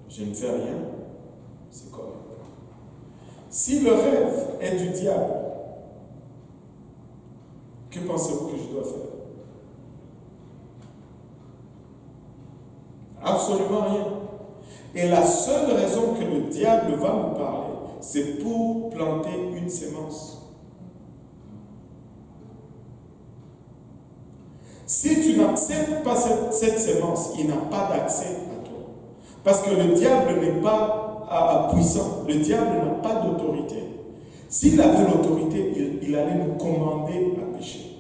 je ne fais rien, c'est correct. Si le rêve est du diable, que pensez-vous que je dois faire? Absolument rien. Et la seule raison que le diable va nous parler, c'est pour planter une sémence. Si tu n'acceptes pas cette sémence, il n'a pas d'accès à toi. Parce que le diable n'est pas puissant. Le diable n'a pas d'autorité. S'il avait l'autorité, il allait nous commander à pécher.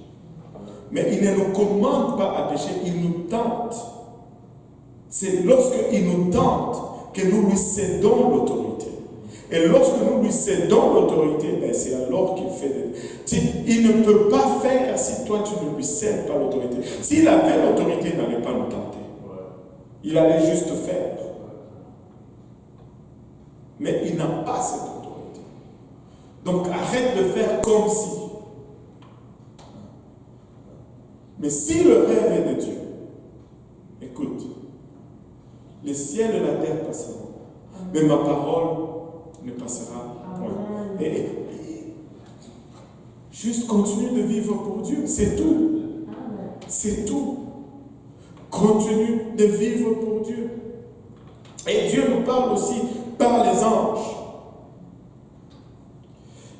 Mais il ne nous commande pas à pécher, il nous tente. C'est lorsqu'il nous tente que nous lui cédons l'autorité. Et lorsque nous lui cédons l'autorité, ben c'est alors qu'il fait il ne peut pas faire si toi tu ne lui cèdes pas l'autorité. S'il avait l'autorité, il n'allait pas nous tenter. Il allait juste faire. Mais il n'a pas cette autorité. Donc arrête de faire comme si. Mais si le rêve est de Dieu, écoute, les ciels et la terre passeront, mais ma parole ne passera point. Et juste continue de vivre pour Dieu, c'est tout. C'est tout. Continue de vivre pour Dieu. Et Dieu nous parle aussi par les anges.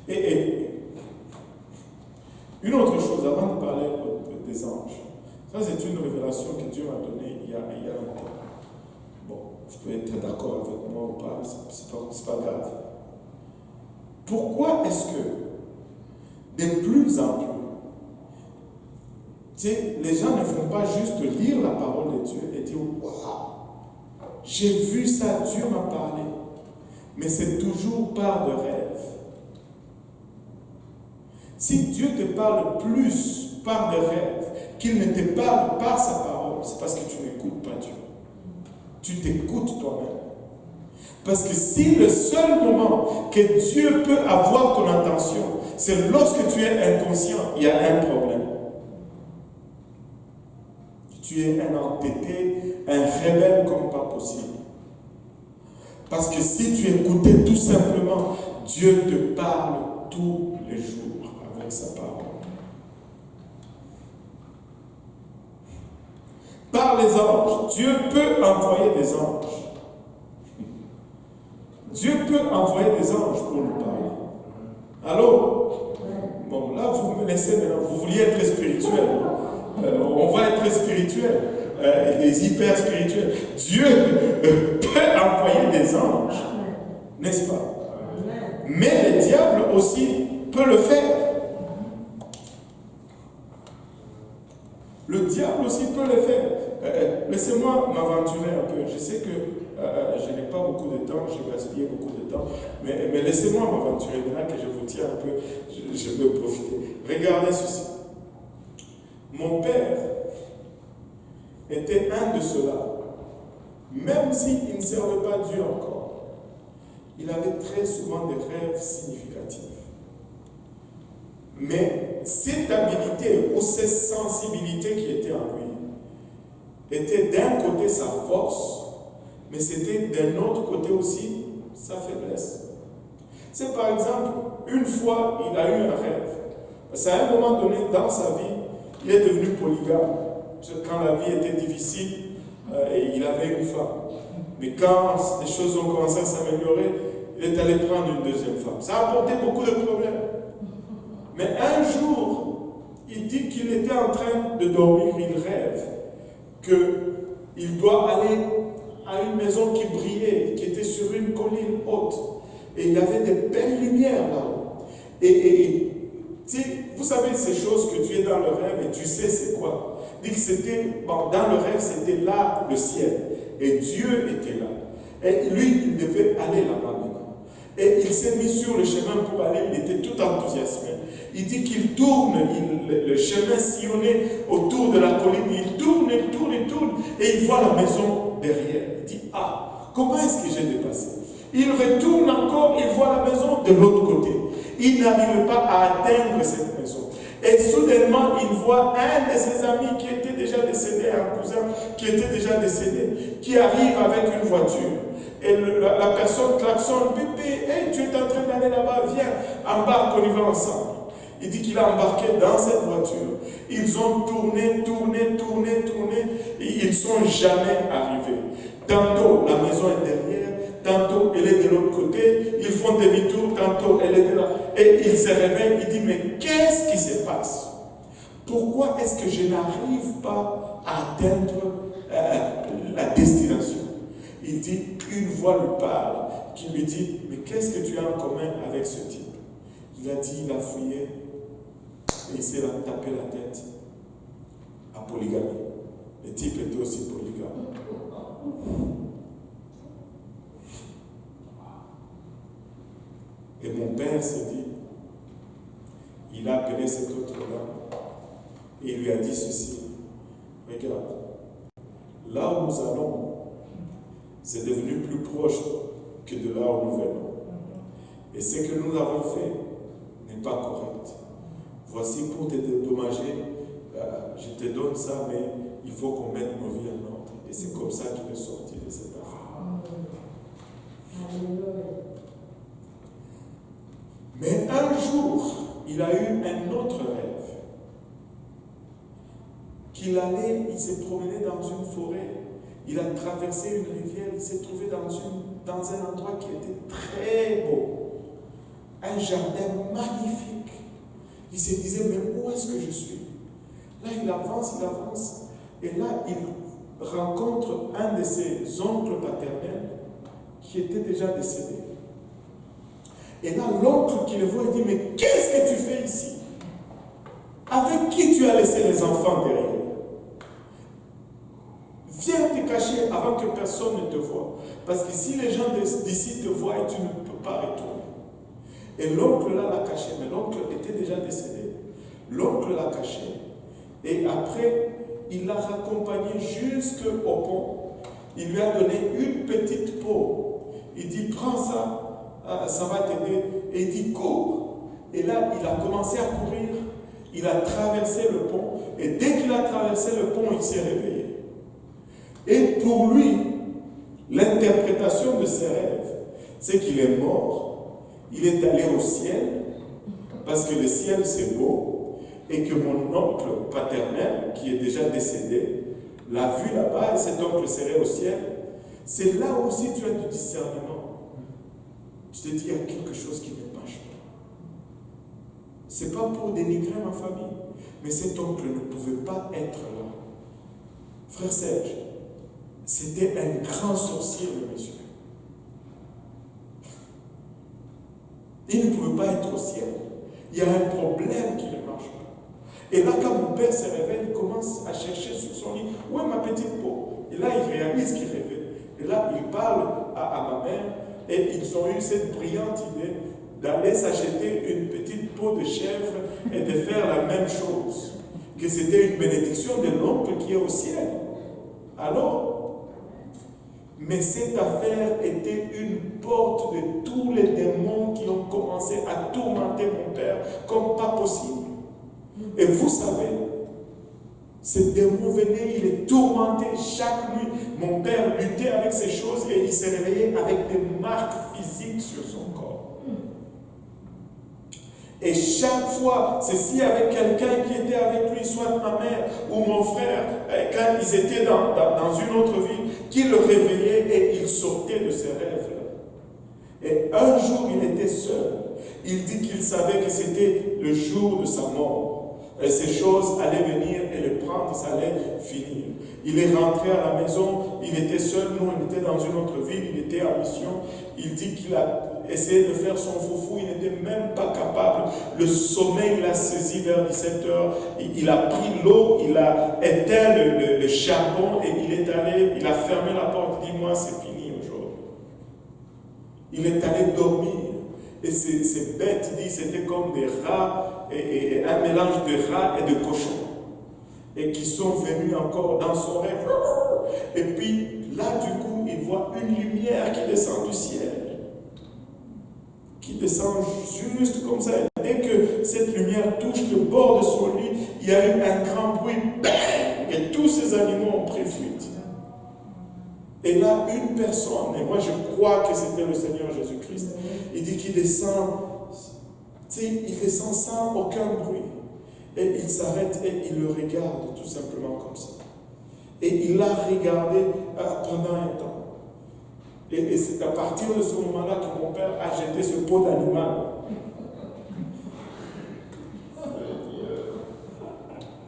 Et une autre chose, avant de parler des anges, ça c'est une révélation que Dieu m'a donnée il y a un temps. Bon, vous pouvez être d'accord avec moi ou pas, c'est pas grave. Pourquoi est-ce que, de plus en plus, les gens ne vont pas juste lire la parole de Dieu et dire « Waouh, j'ai vu ça, Dieu m'a parlé. » Mais c'est toujours par de rêve. Si Dieu te parle plus par des rêves qu'il ne te parle par sa parole, c'est parce que tu n'écoutes pas Dieu. Tu t'écoutes toi-même. Parce que si le seul moment que Dieu peut avoir ton attention, c'est lorsque tu es inconscient, il y a un problème. Tu es un entêté, un rebelle comme pas possible. Parce que si tu écoutais tout simplement, Dieu te parle tous les jours avec sa parole. Par les anges, Dieu peut envoyer des anges. Dieu peut envoyer des anges pour nous parler. Alors, bon, là, vous me laissez maintenant, vous vouliez être spirituel. On va être spirituel, des hyper spirituels. Dieu peut envoyer des anges, n'est-ce pas? Mais le diable aussi peut le faire. Le diable aussi peut le faire. Laissez-moi m'aventurer un peu. Je sais que je n'ai pas beaucoup de temps, j'ai gaspillé beaucoup de temps, mais laissez-moi m'aventurer. Maintenant que je vous tiens un peu, je veux profiter. Regardez ceci. Mon père était un de ceux-là. Même s'il ne servait pas Dieu encore, il avait très souvent des rêves significatifs. Mais cette habilité ou cette sensibilité qui était en lui était d'un côté sa force, mais c'était d'un autre côté aussi sa faiblesse. C'est par exemple, une fois, il a eu un rêve. Parce qu'à un moment donné, dans sa vie, il est devenu polygame. Quand la vie était difficile, il avait une femme. Mais quand les choses ont commencé à s'améliorer, il est allé prendre une deuxième femme. Ça a apporté beaucoup de problèmes. Mais un jour, il dit qu'il était en train de dormir, il rêve qu'il doit aller à une maison qui brillait, qui était sur une colline haute. Et il y avait des belles lumières là-haut. Et vous savez ces choses que tu es dans le rêve et tu sais c'est quoi. Il dit que c'était, dans le rêve, c'était là le ciel. Et Dieu était là. Et lui, il devait aller là-bas maintenant. Et il s'est mis sur le chemin pour aller, il était tout enthousiasmé. Il dit qu'il tourne, le chemin sillonnait autour de la colline, il tourne, et il voit la maison derrière. Il dit, ah, comment est-ce que j'ai dépassé? Il retourne encore, il voit la maison de l'autre côté. Il n'arrive pas à atteindre cette maison. Et soudainement, il voit un de ses amis qui était déjà décédé, un cousin qui était déjà décédé, qui arrive avec une voiture. Et la personne klaxonne, bébé, hey, tu es en train d'aller là-bas, viens, embarque, on y va ensemble. Il dit qu'il a embarqué dans cette voiture. Ils ont tourné, et ils ne sont jamais arrivés. Tantôt, la maison est derrière, tantôt, elle est de l'autre côté, ils font demi-tour, tantôt, elle est de là. Et il se réveille, il dit, mais qu'est-ce qui se passe? Pourquoi est-ce que je n'arrive pas à atteindre la destination? Il dit, une voix lui parle, qui lui dit, mais qu'est-ce que tu as en commun avec ce type? Il a dit, il a fouillé, et il s'est tapé la tête à polygamie. Le type était aussi polygame. Et mon père s'est dit, il a appelé cet autre-là, et il lui a dit ceci, regarde, là où nous allons, c'est devenu plus proche que de là où nous venons. Et ce que nous avons fait n'est pas correct. Voici pour te dédommager, je te donne ça, mais il faut qu'on mette nos vies en ordre. Et c'est comme ça qu'il est sorti de cette affaire. Mais un jour, il a eu un autre rêve. Il s'est promené dans une forêt. Il a traversé une rivière, il s'est trouvé dans un endroit qui était très beau. Un jardin magnifique. Il se disait, mais où est-ce que je suis? Là, il avance, et là, il rencontre un de ses oncles paternels qui était déjà décédé. Et là, l'oncle qui le voit, il dit, mais qu'est-ce que tu fais ici? Avec qui tu as laissé les enfants derrière? Viens te cacher avant que personne ne te voie. Parce que si les gens d'ici te voient, tu ne peux pas retourner. Et l'oncle là l'a caché, mais l'oncle était déjà décédé. L'oncle l'a caché. Et après, il l'a raccompagné jusqu'au pont. Il lui a donné une petite peau. Il dit, prends ça, ça va t'aider. Et il dit, cours. Et là, il a commencé à courir. Il a traversé le pont. Et dès qu'il a traversé le pont, il s'est réveillé. Et pour lui, l'interprétation de ses rêves, c'est qu'il est mort. Il est allé au ciel, parce que le ciel c'est beau, et que mon oncle paternel, qui est déjà décédé, l'a vu là-bas, et cet oncle serait au ciel. C'est là aussi tu as du discernement. Tu te dis, il y a quelque chose qui ne marche pas. Ce n'est pas pour dénigrer ma famille, mais cet oncle ne pouvait pas être là. Frère Serge, c'était un grand sorcier, le monsieur. Il ne pouvait pas être au ciel. Il y a un problème qui ne marche pas. Et là, quand mon père se réveille, il commence à chercher sur son lit. Où est ma petite peau? Et là, il réalise qu'il rêvait. Et là, il parle à ma mère. Et ils ont eu cette brillante idée d'aller s'acheter une petite peau de chèvre et de faire la même chose. Que c'était une bénédiction de l'oncle qui est au ciel. Alors, mais cette affaire était une porte de tous les démons qui ont commencé à tourmenter mon père comme pas possible. Et vous savez, ces démons venaient, il est tourmenté chaque nuit. Mon père luttait avec ces choses et il s'est réveillé avec des marques physiques sur son corps. Et chaque fois, c'est s'il y avait quelqu'un qui était avec lui, soit ma mère ou mon frère, quand ils étaient dans une autre ville, qui le réveillait et il sortait de ses rêves. Et un jour, il était seul. Il dit qu'il savait que c'était le jour de sa mort. Et ces choses allaient venir et le prendre, ça allait finir. Il est rentré à la maison, il était seul, nous on était dans une autre ville, il était en mission. Il dit qu'il a essayé de faire son foufou, il n'était même pas capable. Le sommeil l'a saisi vers 17h. Il a pris l'eau, il a éteint le charbon et il est allé, il a fermé la porte, il dit moi c'est fini aujourd'hui. Il est allé dormir. Et ces bêtes, il dit, c'était comme des rats, et un mélange de rats et de cochons. Et qui sont venus encore dans son rêve. Et puis, là, du coup, il voit une lumière qui descend du ciel. Qui descend juste comme ça. Et dès que cette lumière touche le bord de son lit, il y a eu un grand bruit. Bang! Et tous ces animaux ont pris fuite. Et là, une personne, et moi je crois que c'était le Seigneur Jésus-Christ, il dit qu'il descend, il descend sans aucun bruit. Et il s'arrête et il le regarde tout simplement comme ça. Et il l'a regardé pendant un temps. Et c'est à partir de ce moment-là que mon père a jeté ce pot d'animal.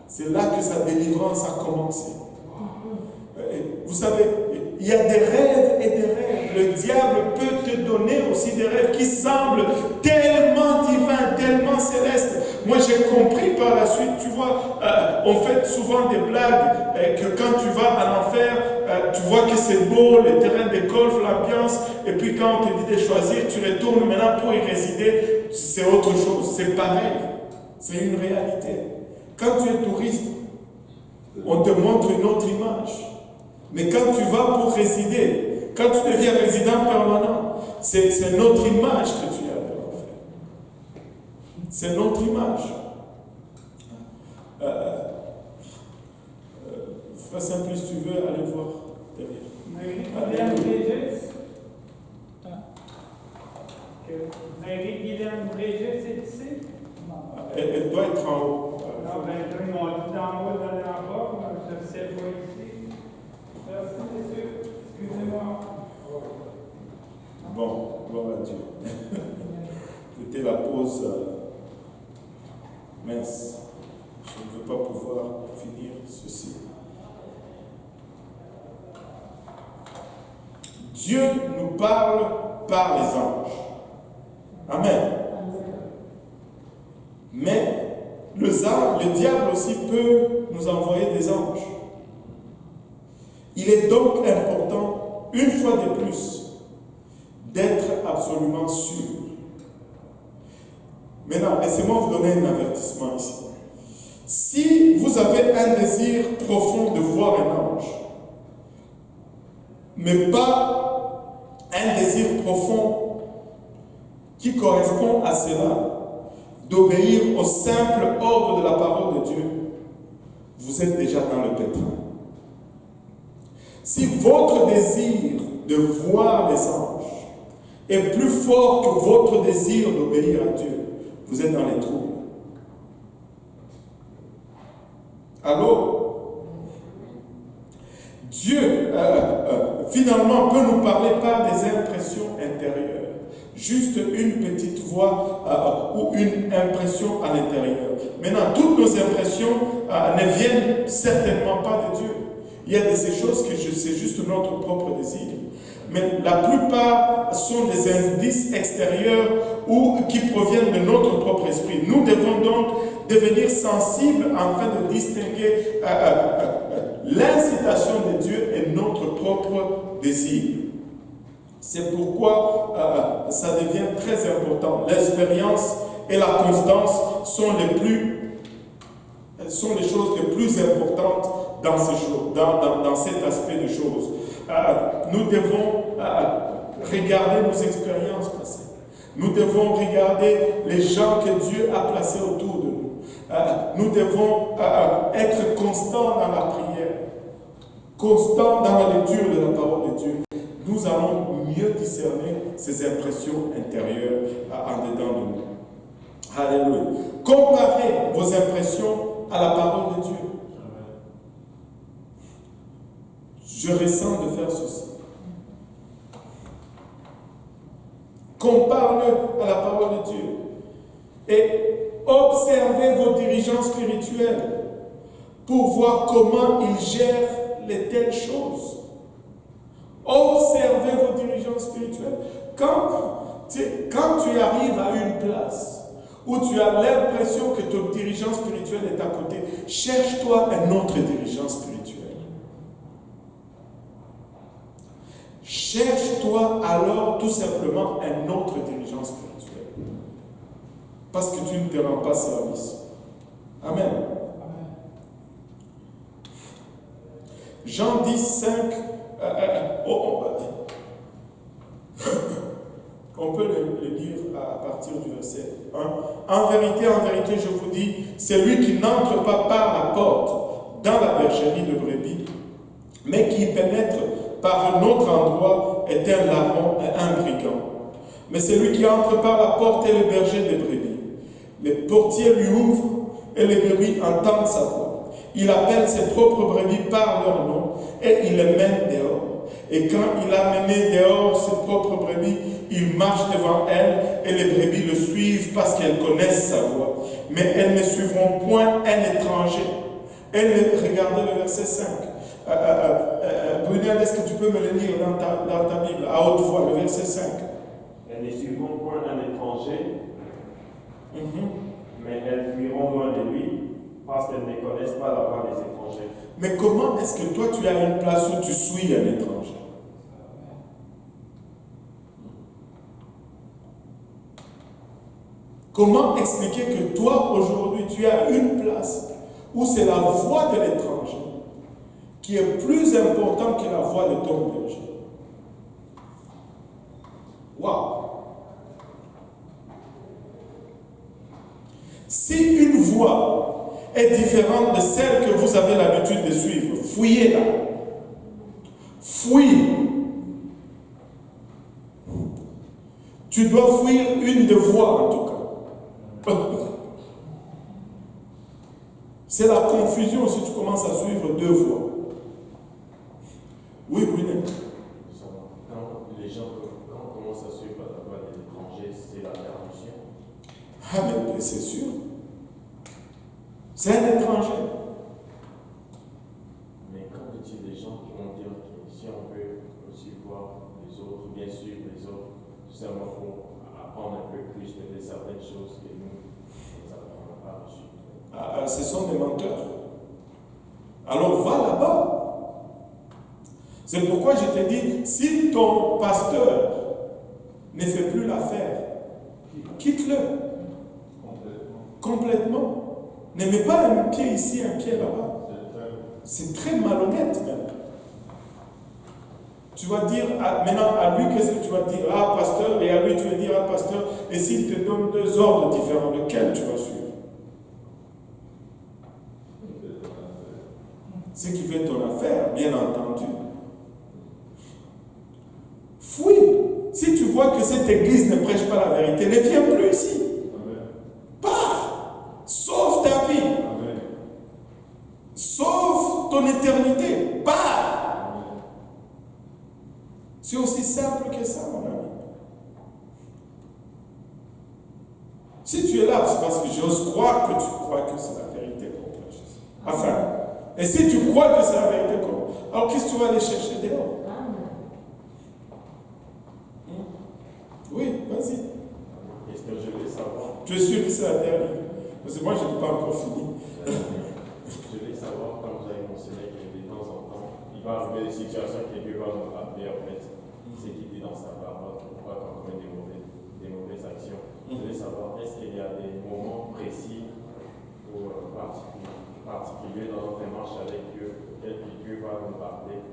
C'est là que sa délivrance a commencé. Vous savez, il y a des rêves et des rêves. Le diable peut te donner aussi des rêves qui semblent tellement divins, tellement célestes. Moi, j'ai compris par la suite, tu vois, on fait souvent des blagues que quand tu vas en enfer, tu vois que c'est beau, le terrain de golf, l'ambiance, et puis quand on te dit de choisir, tu retournes maintenant pour y résider, c'est autre chose, c'est pareil. C'est une réalité. Quand tu es touriste, on te montre une autre image. Mais quand tu vas pour résider, quand tu deviens résident permanent, c'est notre image que tu as de l'enfer. C'est notre image. Frère Simple, si tu veux, aller voir derrière. Marie-Hélène Brégis, c'est ici? Elle doit être en haut. Non, ben, ils m'ont dit d'en haut, d'aller en bas, je ne sais pas ici. Merci, monsieur. Excusez-moi. Bon, gloire à Dieu. C'était la pause mince. Je ne veux pas pouvoir finir ceci. Dieu nous parle par les anges. Amen. Mais le diable aussi peut nous envoyer des anges. Il est donc important, une fois de plus, d'être absolument sûr. Maintenant, laissez-moi vous donner un avertissement ici. Si vous avez un désir profond de voir un ange, mais pas un désir profond qui correspond à cela, d'obéir au simple ordre de la parole de Dieu, vous êtes déjà dans le pétrin. Si votre désir de voir les anges est plus fort que votre désir d'obéir à Dieu, vous êtes dans les troubles. Alors, Dieu, finalement, peut nous parler par des impressions intérieures. Juste une petite voix ou une impression à l'intérieur. Maintenant, toutes nos impressions ne viennent certainement pas de Dieu. Il y a de ces choses que c'est juste notre propre désir. Mais la plupart sont des indices extérieurs ou qui proviennent de notre propre esprit. Nous devons donc devenir sensibles afin de distinguer l'incitation de Dieu et notre propre désir. C'est pourquoi ça devient très important. L'expérience et la constance sont les choses les plus importantes dans ces choses, dans cet aspect de choses. Nous devons regarder nos expériences passées. Nous devons regarder les gens que Dieu a placés autour de nous. Nous devons être constants dans la prière, constants dans la lecture de la parole de Dieu. Nous allons mieux discerner ces impressions intérieures en dedans de nous. Alléluia. Comparez vos impressions à la parole de Dieu. Je ressens de faire ceci. Compare-le à la parole de Dieu. Et observez vos dirigeants spirituels pour voir comment ils gèrent les telles choses. Observez vos dirigeants spirituels. Quand tu arrives à une place où tu as l'impression que ton dirigeant spirituel est à côté, cherche-toi un autre dirigeant spirituel. Cherche-toi alors tout simplement un autre dirigeant spirituel. Parce que tu ne te rends pas service. Amen. Jean 10, 5. On peut le lire à partir du verset 1. En vérité, je vous dis, celui qui n'entre pas par la porte dans la bergerie de brebis, mais qui pénètre par un autre endroit est un larron et un brigand. Mais celui qui entre par la porte est le berger des brebis. Le portier lui ouvre et les brebis entendent sa voix. Il appelle ses propres brebis par leur nom et il les mène dehors. Et quand il a mené dehors ses propres brebis, il marche devant elles et les brebis le suivent parce qu'elles connaissent sa voix. Mais elles ne suivront point un étranger. Regardez le verset 5. Brunel, est-ce que tu peux me le lire dans ta Bible, à haute voix, le verset 5? Elles ne suivront point un étranger, mais elles fuiront loin de lui, parce qu'elles ne connaissent pas la voix des étrangers. Mais comment est-ce que toi tu as une place où tu suis un étranger? Comment expliquer que toi aujourd'hui tu as une place où c'est la voix de l'étranger qui est plus importante que la voix de ton berger? Waouh! Si une voix est différente de celle que vous avez l'habitude de suivre, fouillez-la. Fouille. Tu dois fuir une de voix en tout cas. C'est la confusion si tu commences à suivre deux voix. C'est un étranger. Mais qu'en est-il des gens qui vont dire que si on veut aussi voir les autres, bien suivre les autres, tout simplement pour apprendre un peu plus de certaines choses que nous n'avons pas reçues. Ce sont des menteurs. Alors va là-bas. C'est pourquoi je te dis, si ton pasteur ne fait plus l'affaire, quitte-le. Complètement. Ne mets pas un pied ici, un pied là-bas. C'est très malhonnête même. Tu vas dire, maintenant à lui, qu'est-ce que tu vas dire? Ah, pasteur, et à lui, tu vas dire, ah, pasteur, et s'il te donne 2 ordres différents, lequel tu vas suivre? Ce qui fait ton affaire, bien entendu. Fouille. Si tu vois que cette église ne prêche pas la vérité, ne viens plus ici. Pars. Sauve ta vie. Sauve ton éternité. Pars. C'est aussi simple que ça, mon ami. Si tu es là, c'est parce que j'ose croire que tu crois que c'est la vérité qu'on prêche. Enfin, et si tu crois que c'est la vérité qu'on... Alors qu'est-ce que tu vas aller chercher dehors? Oui, vas-y. Est-ce que je voulais savoir? Tu es sûr que c'est la dernière? Parce que moi, je n'ai pas encore fini. Je voulais savoir, comme vous avez mentionné, que de temps en temps, il va arriver des situations que Dieu va nous rappeler, en fait, ce qu'il dit dans sa parole, pour pas qu'on commette des mauvaises actions. Je voulais savoir, est-ce qu'il y a des moments précis ou particuliers dans notre marche avec Dieu, auxquels Dieu va nous rappeler?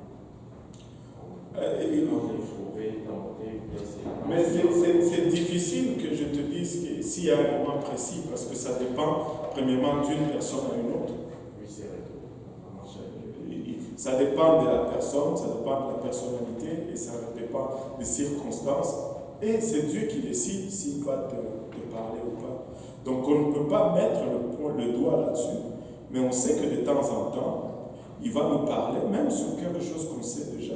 Mais c'est difficile que je te dise que s'il y a un moment précis, parce que ça dépend premièrement d'une personne à une autre. Oui, c'est vrai. Ça dépend de la personne, ça dépend de la personnalité et ça dépend des circonstances. Et c'est Dieu qui décide s'il va te parler ou pas. Donc on ne peut pas mettre le doigt là-dessus, mais on sait que de temps en temps, il va nous parler, même sur quelque chose qu'on sait déjà.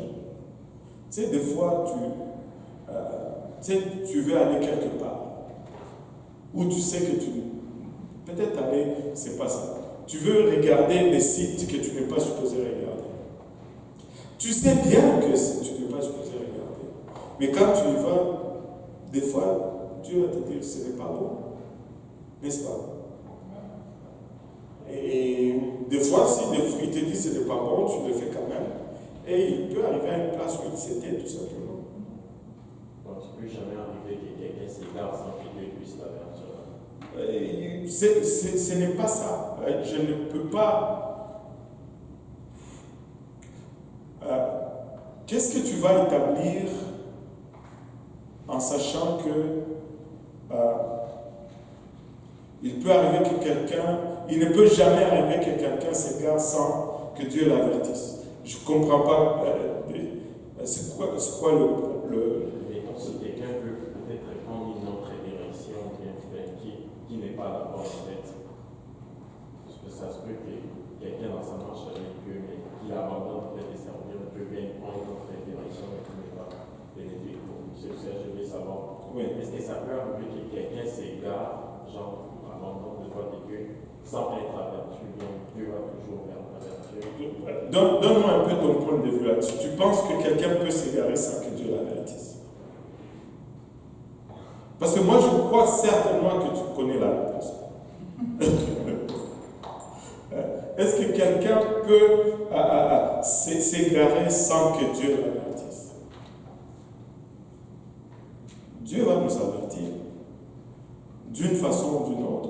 Tu sais, des fois, tu veux aller quelque part, ou tu sais que peut-être aller, c'est pas ça. Tu veux regarder des sites que tu n'es pas supposé regarder. Tu sais bien que tu n'es pas supposé regarder. Mais quand tu y vas, des fois, Dieu va te dire, ce n'est pas bon. N'est-ce pas? Et des fois, si il te dit, ce n'est pas bon, tu le fais quand même. Et il peut arriver à une place où il s'était, tout simplement. Donc, il ne peut jamais arriver que quelqu'un s'égare sans que Dieu puisse l'avertir. Ce n'est pas ça. Je ne peux pas... Qu'est-ce que tu vas établir en sachant que il peut arriver que quelqu'un... Il ne peut jamais arriver que quelqu'un s'égare sans que Dieu l'avertisse. Je ne comprends pas. C'est quoi le... Si quelqu'un veut peut-être prendre une autre direction qui n'est pas la bonne en fait, parce que ça se peut que quelqu'un dans sa marche avec Dieu, mais qui abandonne en fait de servir, peut bien prendre une autre direction mais qui n'est pas bénéfique pour lui. C'est ça que je voulais savoir. Oui. Est-ce que ça peut arriver que quelqu'un s'égare, genre abandonne de voie de Dieu, sans être averti, donc Dieu va toujours l'avertir? Donne-moi un peu ton point de vue là-dessus. Tu penses que quelqu'un peut s'égarer sans que Dieu l'avertisse? Parce que moi, je crois certainement que tu connais la réponse. Est-ce que quelqu'un peut s'égarer sans que Dieu l'avertisse? Dieu va nous avertir d'une façon ou d'une autre.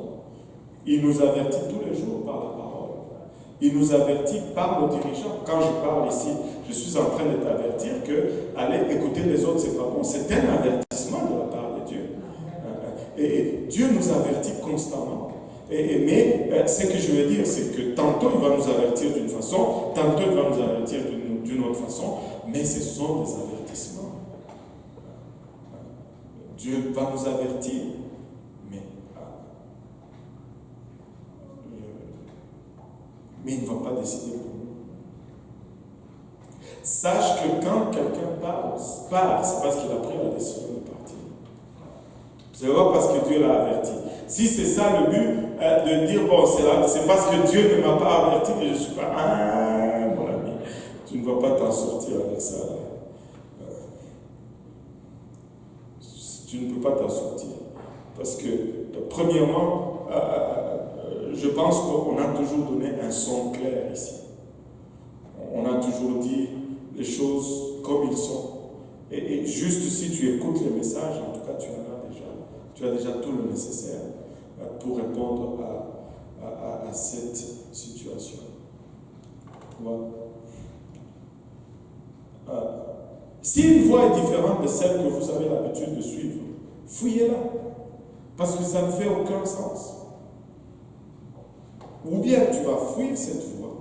Il nous avertit tous les jours par la parole. Il nous avertit par nos dirigeants. Quand je parle ici, je suis en train de t'avertir que aller écouter les autres, c'est pas bon. C'est un avertissement de la part de Dieu. Et Dieu nous avertit constamment. Mais ce que je veux dire, c'est que tantôt il va nous avertir d'une façon, tantôt il va nous avertir d'une autre façon, mais ce sont des avertissements. Dieu va nous avertir, mais il ne va pas décider pour nous. Sache que quand quelqu'un part, c'est parce qu'il a pris la décision de partir. C'est pas parce que Dieu l'a averti. Si c'est ça le but, de dire, bon, c'est parce que Dieu ne m'a pas averti que je ne suis pas... Ah, mon ami, tu ne vas pas t'en sortir avec ça. Tu ne peux pas t'en sortir. Parce que, premièrement, je pense qu'on a toujours donné un son clair ici. On a toujours dit les choses comme ils sont. Et juste si tu écoutes les messages, en tout cas, tu as déjà tout le nécessaire pour répondre à cette situation. Voilà. Si une voie est différente de celle que vous avez l'habitude de suivre, fouillez-la, parce que ça ne fait aucun sens. Ou bien tu vas fuir cette voie,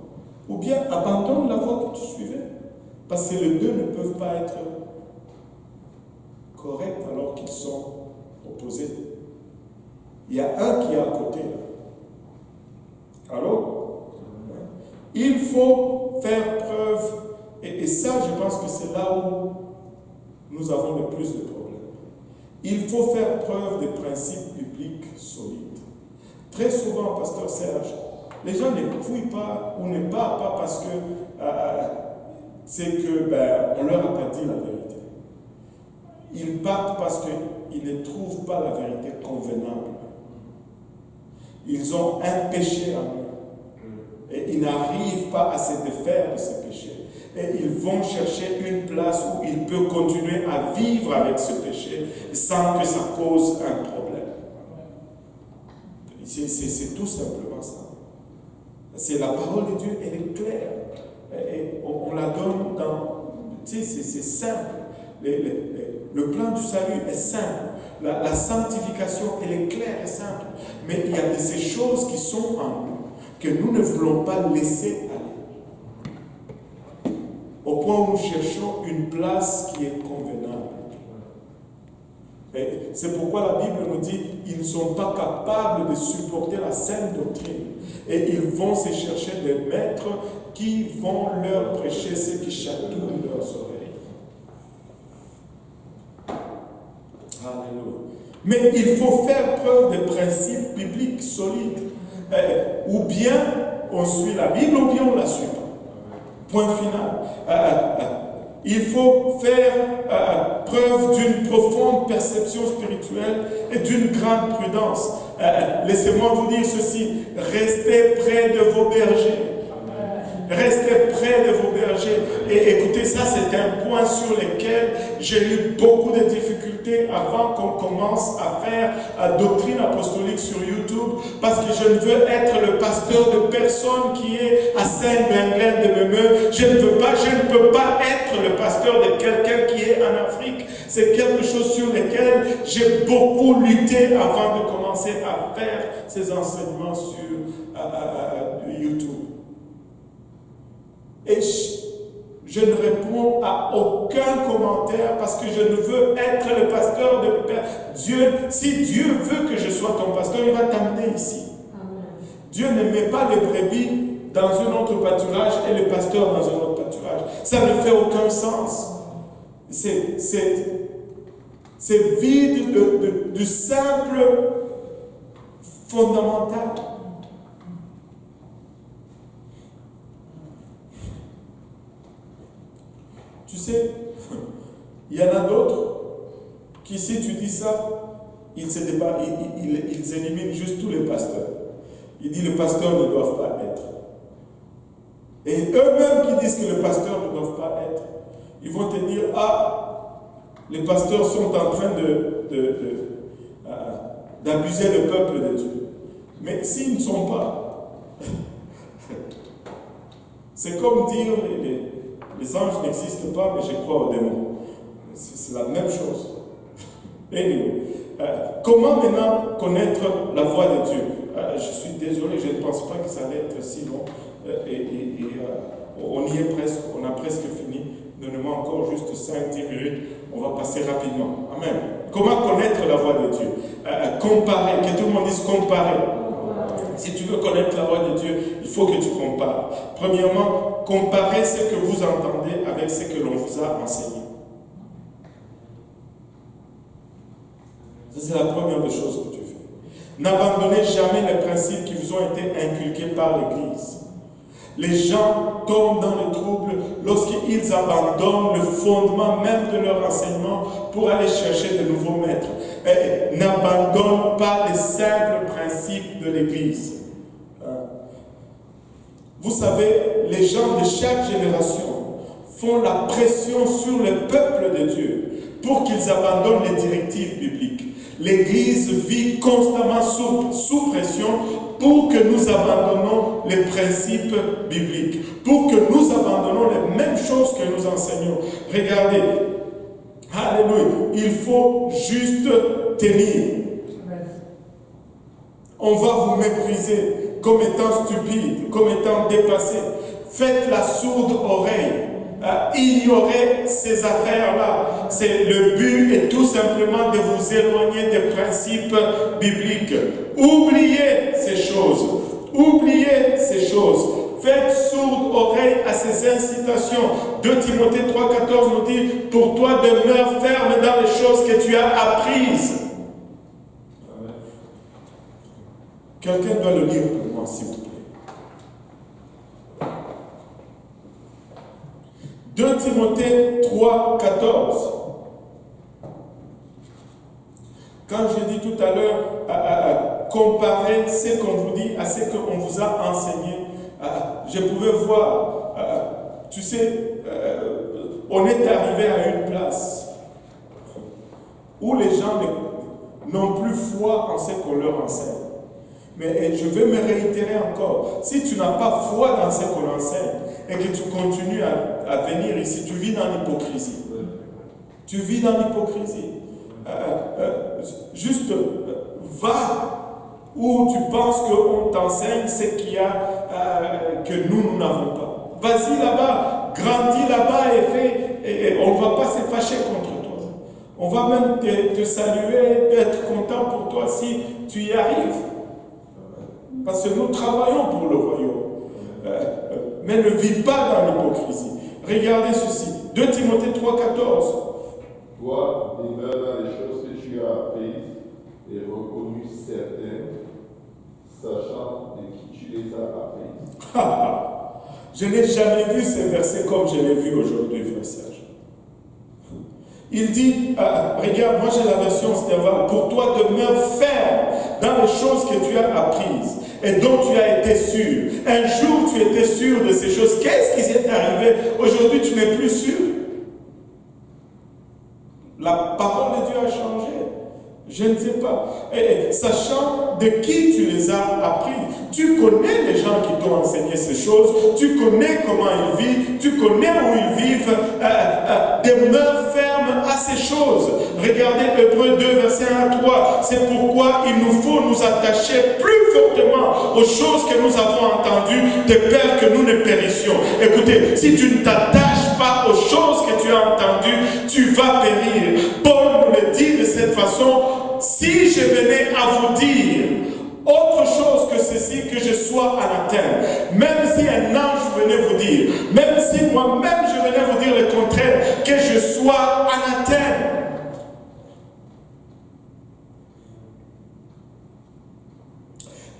ou bien abandonne la voie que tu suivais, parce que les deux ne peuvent pas être corrects alors qu'ils sont opposés. Il y a un qui est à côté. Alors, il faut faire preuve, et ça, je pense que c'est là où nous avons le plus de problèmes. Il faut faire preuve de principes bibliques solides. Très souvent, Pasteur Serge, les gens ne fouillent pas ou ne partent pas parce que c'est que on leur a pas dit la vérité. Ils partent parce qu'ils ne trouvent pas la vérité convenable. Ils ont un péché en eux. Et ils n'arrivent pas à se défaire de ce péché. Et ils vont chercher une place où ils peuvent continuer à vivre avec ce péché sans que ça cause un problème. C'est tout simplement ça. C'est la parole de Dieu, elle est claire. Et on la donne dans... Tu sais, c'est simple. Le plan du salut est simple. La sanctification, elle est claire et simple. Mais il y a de ces choses qui sont en nous que nous ne voulons pas laisser aller. Au point où nous cherchons une place qui est convenable. Et c'est pourquoi la Bible nous dit qu'ils ne sont pas capables de supporter la saine doctrine. Et ils vont se chercher des maîtres qui vont leur prêcher ce qui chatouille leurs oreilles. Alléluia. Mais il faut faire preuve de principes bibliques solides. Ou bien on suit la Bible, ou bien on ne la suit pas. Point final. Il faut faire preuve d'une profonde perception spirituelle et d'une grande prudence. Laissez-moi vous dire ceci. Restez près de vos bergers. Restez près de vos bergers. Et écoutez, ça c'est un point sur lequel j'ai eu beaucoup de difficultés avant qu'on commence à faire doctrine apostolique sur YouTube, parce que je ne veux être le pasteur de personne qui est à Saint-Glenn de Memeux. Je ne peux pas être le pasteur de quelqu'un qui est en Afrique. C'est quelque chose sur lequel j'ai beaucoup lutté avant de commencer à faire ces enseignements sur YouTube. Et je ne réponds à aucun commentaire parce que je ne veux être le pasteur de Dieu. Si Dieu veut que je sois ton pasteur, il va t'amener ici. Amen. Dieu ne met pas les brebis dans un autre pâturage et le pasteur dans un autre pâturage. Ça ne fait aucun sens. C'est vide du simple fondamental. Tu sais, il y en a d'autres qui, si tu dis ça, ils se débattent, ils éliminent juste tous les pasteurs. Ils disent que les pasteurs ne doivent pas être. Et eux-mêmes qui disent que les pasteurs ne doivent pas être, ils vont te dire, les pasteurs sont en train d'abuser le peuple de Dieu. Mais s'ils ne sont pas, c'est comme dire les anges n'existent pas, mais je crois aux démons. C'est la même chose. Anyway, comment maintenant connaître la voix de Dieu? Je suis désolé, je ne pense pas que ça allait être si long. On y est presque, on a presque fini. Donnez-moi encore juste 5-10 minutes. On va passer rapidement. Amen. Comment connaître la voix de Dieu? Comparer. Que tout le monde dise comparer. Si tu veux connaître la voix de Dieu, il faut que tu compares. Premièrement, comparez ce que vous entendez avec ce que l'on vous a enseigné. Ça, C'est la première des choses que tu fais. N'abandonnez jamais les principes qui vous ont été inculqués par l'Église. Les gens tombent dans le trouble lorsqu'ils abandonnent le fondement même de leur enseignement pour aller chercher de nouveaux maîtres. N'abandonne pas les simples principes de l'Église. Vous savez, les gens de chaque génération font la pression sur le peuple de Dieu pour qu'ils abandonnent les directives bibliques. L'Église vit constamment sous pression pour que nous abandonnons les principes bibliques, pour que nous abandonnons les mêmes choses que nous enseignons. Regardez, alléluia, il faut juste tenir. On va vous mépriser comme étant stupide, comme étant dépassé. Faites la sourde oreille. Ignorez ces affaires-là. C'est le but est tout simplement de vous éloigner des principes bibliques. Oubliez ces choses. Oubliez ces choses. Faites sourde oreille à ces incitations. 2 Timothée 3,14 nous dit, pour toi demeure ferme dans les choses que tu as apprises. Quelqu'un doit le lire pour moi, s'il vous plaît. 2 Timothée 3,14. Quand j'ai dit tout à l'heure, comparer ce qu'on vous dit à ce qu'on vous a enseigné, je pouvais voir, tu sais, on est arrivé à une place où les gens n'ont plus foi en ce qu'on leur enseigne. Mais je vais me réitérer encore, si tu n'as pas foi dans ce qu'on enseigne et que tu continues à venir ici, tu vis dans l'hypocrisie. Tu vis dans l'hypocrisie. Juste va où tu penses qu'on t'enseigne ce qu'il y a que nous n'avons pas. Vas-y là-bas, grandis là-bas et on ne va pas se fâcher contre toi. On va même te saluer, être content pour toi si tu y arrives. Parce que nous travaillons pour le royaume. Mais ne vis pas dans l'hypocrisie. Regardez ceci. 2 Timothée 3,14. Toi, demeure dans les choses que tu as apprises et reconnues certaines, sachant de qui tu les as apprises. Je n'ai jamais vu ces versets comme je l'ai vu aujourd'hui, frère Serge. Il dit, regarde, moi j'ai la version Stéphane, pour toi demeure ferme dans les choses que tu as apprises et dont tu as été sûr. Un jour tu étais sûr de ces choses. Qu'est-ce qui s'est arrivé? Aujourd'hui tu n'es plus sûr. La parole de Dieu a changé. Je ne sais pas. Et sachant de qui tu les as appris, tu connais les gens qui t'ont enseigné ces choses, tu connais comment ils vivent, tu connais où ils vivent, demeure ferme à ces choses. Regardez Hébreux 2, verset 1 à 3. C'est pourquoi il nous faut nous attacher plus fortement aux choses que nous avons entendues, de peur que nous ne périssions. Écoutez, si tu ne t'attaches pas aux choses que tu as entendues, tu vas périr. Paul nous le dit de cette façon. Si je venais à vous dire autre chose que ceci, que je sois anathème, même si un ange venait vous dire, même si moi-même je venais vous dire le contraire, que je sois anathème.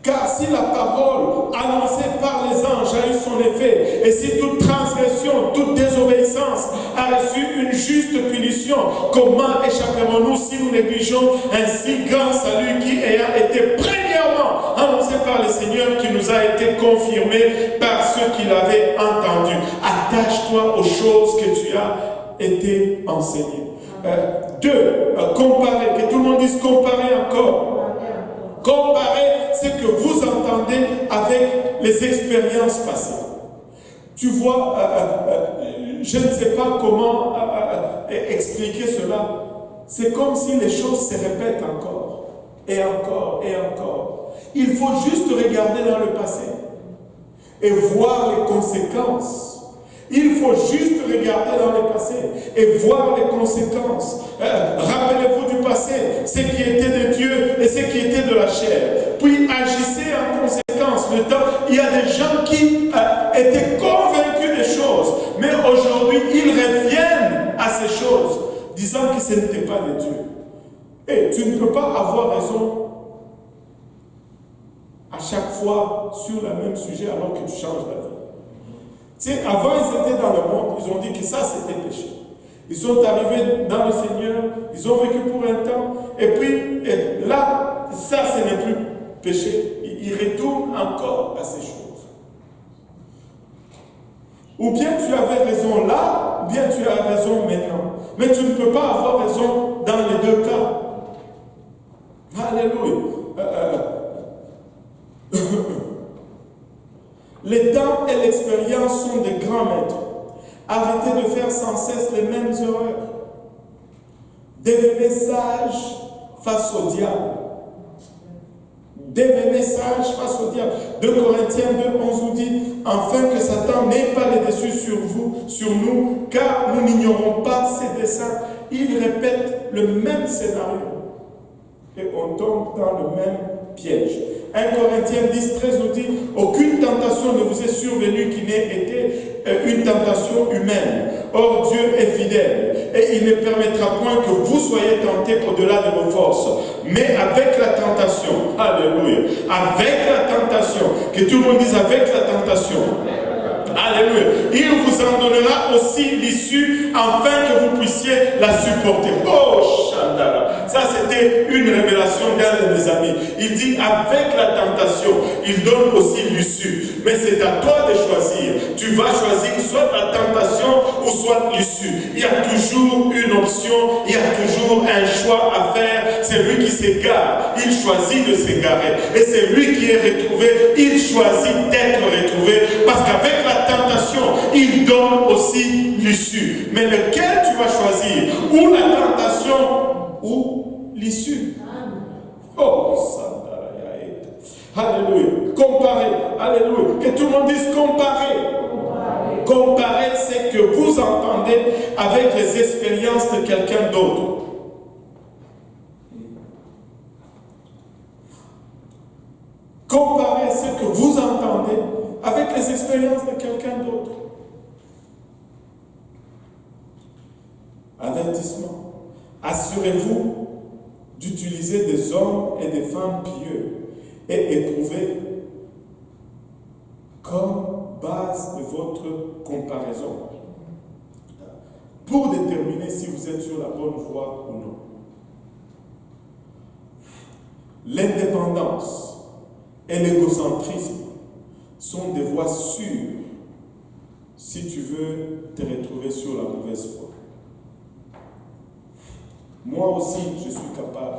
Car si la parole annoncée par les anges a eu son effet, et si toute transgression, toute désobéissance a reçu une juste punition, comment échapperons-nous si nous négligeons un si grand salut qui ayant été premièrement annoncé par le Seigneur, qui nous a été confirmé par ceux qui l'avaient entendu? Attache-toi aux choses que tu as été enseigné. Comparer, que tout le monde dise comparer encore. Comparer ce que vous entendez avec les expériences passées. Tu vois, je ne sais pas comment expliquer cela. C'est comme si les choses se répètent encore, et encore, et encore. Il faut juste regarder dans le passé et voir les conséquences. Il faut juste regarder dans le passé et voir les conséquences. Rappelez-vous du passé, ce qui était de Dieu et ce qui était de la chair. Puis agissez en conséquence. Maintenant, il y a des gens qui étaient convaincus des choses, mais aujourd'hui, ils reviennent à ces choses, disant que ce n'était pas de Dieu. Et tu ne peux pas pas avoir raison à chaque fois sur le même sujet alors que tu changes d'avis. Tu sais, avant ils étaient dans le monde, ils ont dit que ça c'était péché. Ils sont arrivés dans le Seigneur, ils ont vécu pour un temps, et puis là, ça ce n'est plus péché. Ils retournent encore à ces choses. Ou bien tu avais raison là, ou bien tu as raison maintenant. Mais tu ne peux pas avoir raison dans les deux cas. Alléluia. Les temps et l'expérience sont des grands maîtres. Arrêtez de faire sans cesse les mêmes erreurs. Devenez sages face au diable. Devenez sages face au diable. 2 Corinthiens 2:11 nous dit, afin que Satan n'ait pas les dessus sur vous, sur nous, car nous n'ignorons pas ses desseins. Il répète le même scénario. Et on tombe dans le même piège. 1 Corinthiens 10:13 nous dit, aucune tentation ne vous est survenue qui n'ait été une tentation humaine. Or Dieu est fidèle et il ne permettra point que vous soyez tentés au-delà de vos forces. Mais avec la tentation, alléluia, avec la tentation, que tout le monde dise avec la tentation, alléluia, il vous en donnera aussi l'issue afin que vous puissiez la supporter. Oh, Chandala, ça c'était une révélation d'un de mes amis. Il dit avec la tentation, il donne aussi l'issue. Mais c'est à toi de choisir. Tu vas choisir soit la tentation ou soit l'issue. Il y a toujours une option, il y a toujours un choix à faire. C'est lui qui s'égare, il choisit de s'égarer. Et c'est lui qui est retrouvé, il choisit d'être retrouvé. Parce qu'avec la tentation, il donne aussi l'issue. Mais lequel tu vas choisir? Ou la tentation ou l'issue? Oh, ça. Alléluia. Comparer. Alléluia. Que tout le monde dise comparer. Comparer, c'est que vous entendez avec les expériences de quelqu'un d'autre. Comparer ce que vous entendez avec les expériences de quelqu'un d'autre. Avertissement. Assurez-vous d'utiliser des hommes et des femmes pieux et éprouvés comme base de votre comparaison pour déterminer si vous êtes sur la bonne voie ou non. L'indépendance et l'égocentrisme sont des voies sûres si tu veux te retrouver sur la mauvaise voie. Moi aussi, je suis capable.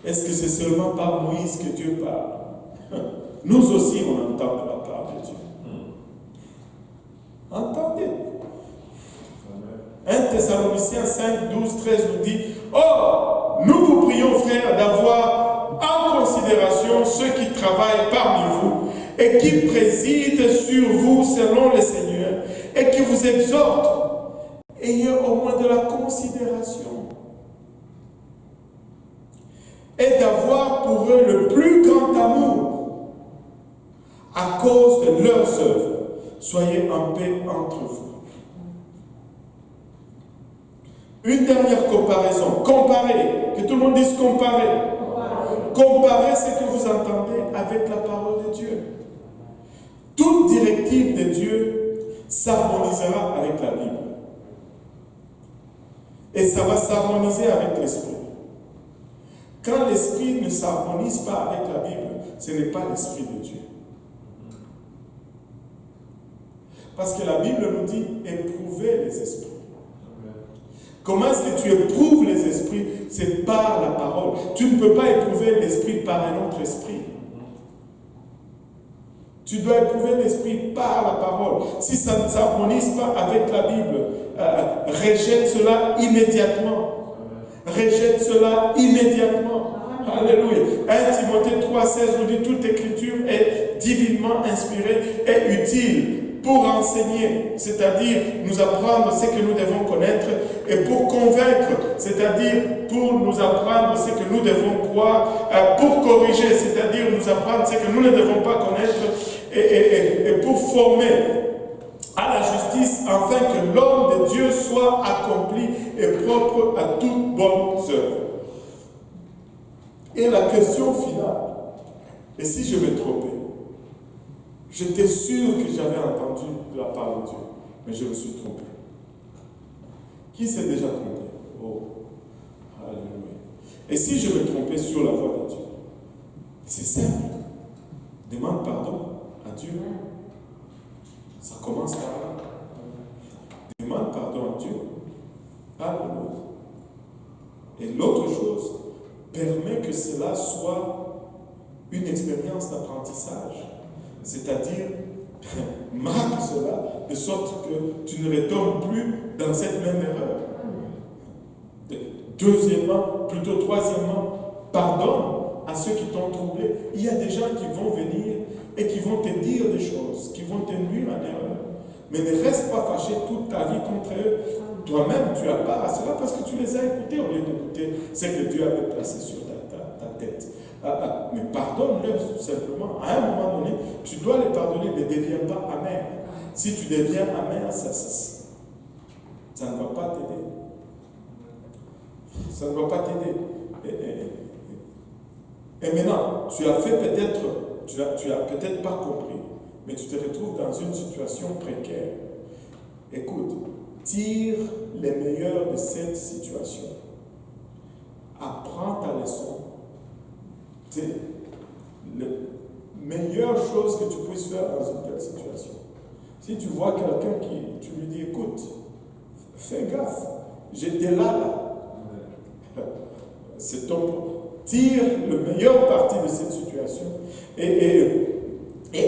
Est-ce que c'est seulement par Moïse que Dieu parle? Nous aussi, on entend de la part de Dieu. Entendez. 1 Thessaloniciens 5, 12, 13 nous dit, oh, nous vous prions, frères, d'avoir en considération ceux qui travaillent parmi vous et qui président sur vous selon le Seigneur et qui vous exhortent. Ayez au moins de la considération. Et d'avoir pour eux le plus grand amour à cause de leurs œuvres. Soyez en paix entre vous. Une dernière comparaison. Comparer. Que tout le monde dise comparer. Comparer ce que vous entendez avec la parole de Dieu. Toute directive de Dieu s'harmonisera avec la Bible. Et ça va s'harmoniser avec l'esprit. Quand l'esprit ne s'harmonise pas avec la Bible, ce n'est pas l'esprit de Dieu. Parce que la Bible nous dit éprouver les esprits. Comment est-ce que tu éprouves les esprits? C'est par la parole. Tu ne peux pas éprouver l'esprit par un autre esprit. Tu dois éprouver l'esprit par la parole. Si ça ne s'harmonise pas avec la Bible, rejette cela immédiatement. Rejette cela immédiatement. Alléluia. 1 Timothée 3,16 nous dit toute écriture est divinement inspirée et utile pour enseigner, c'est-à-dire nous apprendre ce que nous devons connaître, et pour convaincre, c'est-à-dire pour nous apprendre ce que nous devons croire, pour corriger, c'est-à-dire nous apprendre ce que nous ne devons pas connaître, et pour former à la justice, afin que l'homme de Dieu soit accompli et propre à toute bonne œuvre. Et la question finale, et si je me trompais? J'étais sûr que j'avais entendu de la part de Dieu, mais je me suis trompé. Qui s'est déjà trompé? Oh, alléluia. Et si je me trompais sur la voie de Dieu? C'est simple. Demande pardon à Dieu. Ça commence par là. Demande pardon à Dieu. Alléluia. Et l'autre chose, permet que cela soit une expérience d'apprentissage. C'est-à-dire, marque cela de sorte que tu ne retombes plus dans cette même erreur. Deuxièmement, plutôt troisièmement, pardonne à ceux qui t'ont troublé. Il y a des gens qui vont venir et qui vont te dire des choses, qui vont te nuire en erreur. Mais ne reste pas fâché toute ta vie contre eux. Toi-même, tu as part à cela parce que tu les as écoutés au lieu d'écouter ce que Dieu avait placé sur ta tête. Mais pardonne-leur tout simplement. À un moment donné, tu dois les pardonner, ne deviens pas amer. Si tu deviens amer, ça ne va pas t'aider. Ça ne va pas t'aider. Et maintenant, tu as peut-être pas compris, mais tu te retrouves dans une situation précaire. Écoute, tire les meilleurs de cette situation. Apprends ta leçon. C'est la meilleure chose que tu puisses faire dans une telle situation. Si tu vois quelqu'un qui, tu lui dis, écoute, fais gaffe, j'étais là. C'est ton... Tire le meilleur parti de cette situation et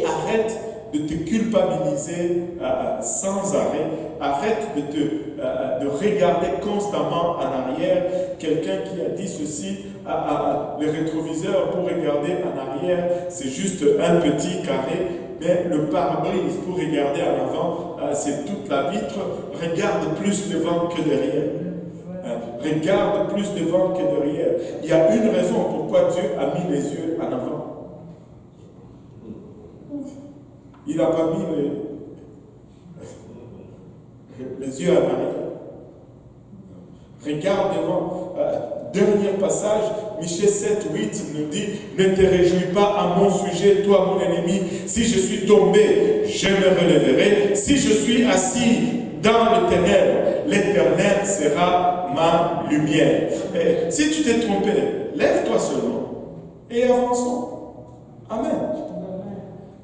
arrête de te culpabiliser sans arrêt. Arrête de regarder constamment en arrière. Quelqu'un qui a dit ceci, le rétroviseur pour regarder en arrière, c'est juste un petit carré, mais le pare-brise pour regarder en avant, c'est toute la vitre. Regarde plus devant que derrière. Regarde plus devant que derrière. Il y a une raison pourquoi Dieu a mis les yeux en avant. Il n'a pas mis les yeux en arrière. Regarde devant. Dernier passage, Michée 7, 8 nous dit: ne te réjouis pas à mon sujet, toi mon ennemi. Si je suis tombé, je me relèverai. Si je suis assis dans les ténèbres, l'Éternel sera ma lumière. Et si tu t'es trompé, lève-toi seulement et avançons. Amen.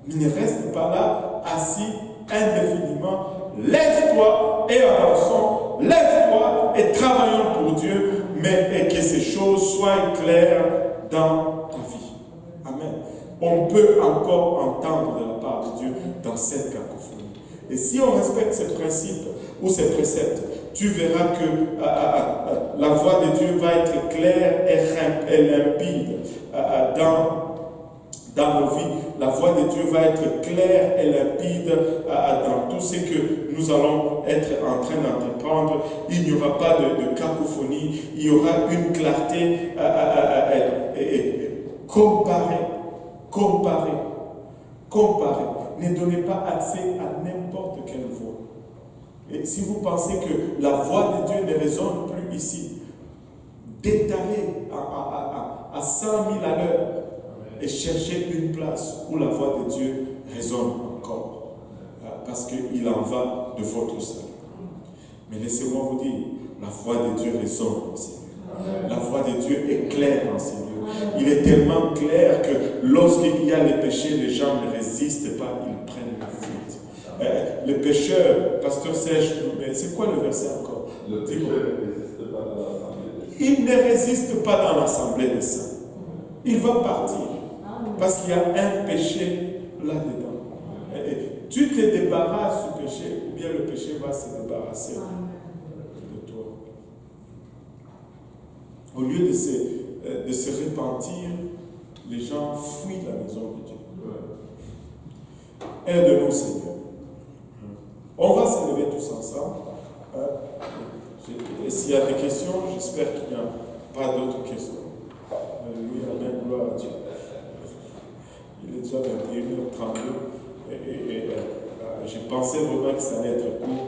Ne reste pas là, assis indéfiniment. Lève-toi et avançons. Lève-toi et travaillons pour Dieu, mais que ces choses soient claires dans ta vie. Amen. On peut encore entendre de la part de Dieu dans cette cacophonie. Et si on respecte ces principes ou ces préceptes, tu verras que la voix de Dieu va être claire et limpide dans nos vies. La voix de Dieu va être claire et limpide dans tout ce que nous allons être en train d'entreprendre. Il n'y aura pas de cacophonie, il y aura une clarté. Comparez. Ne donnez pas accès à n'importe quelle voix. Et si vous pensez que la voix de Dieu ne résonne plus ici, d'étaler à 100 000 à l'heure et chercher une place où la voix de Dieu résonne encore. Parce qu'il en va de votre salut. Mais laissez-moi vous dire, la voix de Dieu résonne en ces lieux. La voix de Dieu est claire en ces lieux. Il est tellement clair que lorsqu'il y a les péchés, les gens ne résistent pas, ils prennent la fuite. Les pécheurs, pasteur Serge, mais c'est quoi le verset encore? Le pécheur ne résiste pas dans l'assemblée des saints. Il ne résiste pas dans l'assemblée des saints. Il va partir. Parce qu'il y a un péché là-dedans. Tu te débarrasses du péché, ou bien le péché va se débarrasser de toi. Au lieu de se repentir, les gens fuient la maison de Dieu. Aide-nous, Seigneur. On va se lever tous ensemble. Et s'il y a des questions, j'espère qu'il n'y a pas d'autres questions. Alléluia, amen, gloire à Dieu. Il est déjà 21h32 et je pensais vraiment que ça allait être court,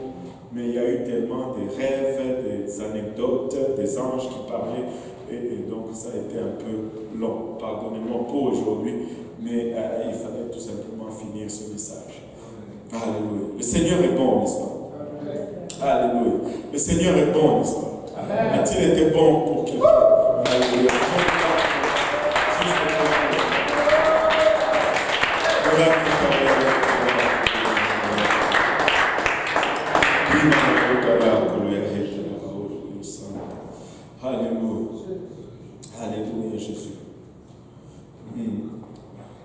mais il y a eu tellement de rêves, des anecdotes, des anges qui parlaient Et donc ça a été un peu long. Pardonnez-moi pour aujourd'hui, mais il fallait tout simplement finir ce message. Alléluia. Le Seigneur est bon, n'est-ce pas? Alléluia. Le Seigneur est bon, n'est-ce pas? A-t-il été bon pour quelqu'un? Alléluia. Alléluia. Alléluia, Jésus.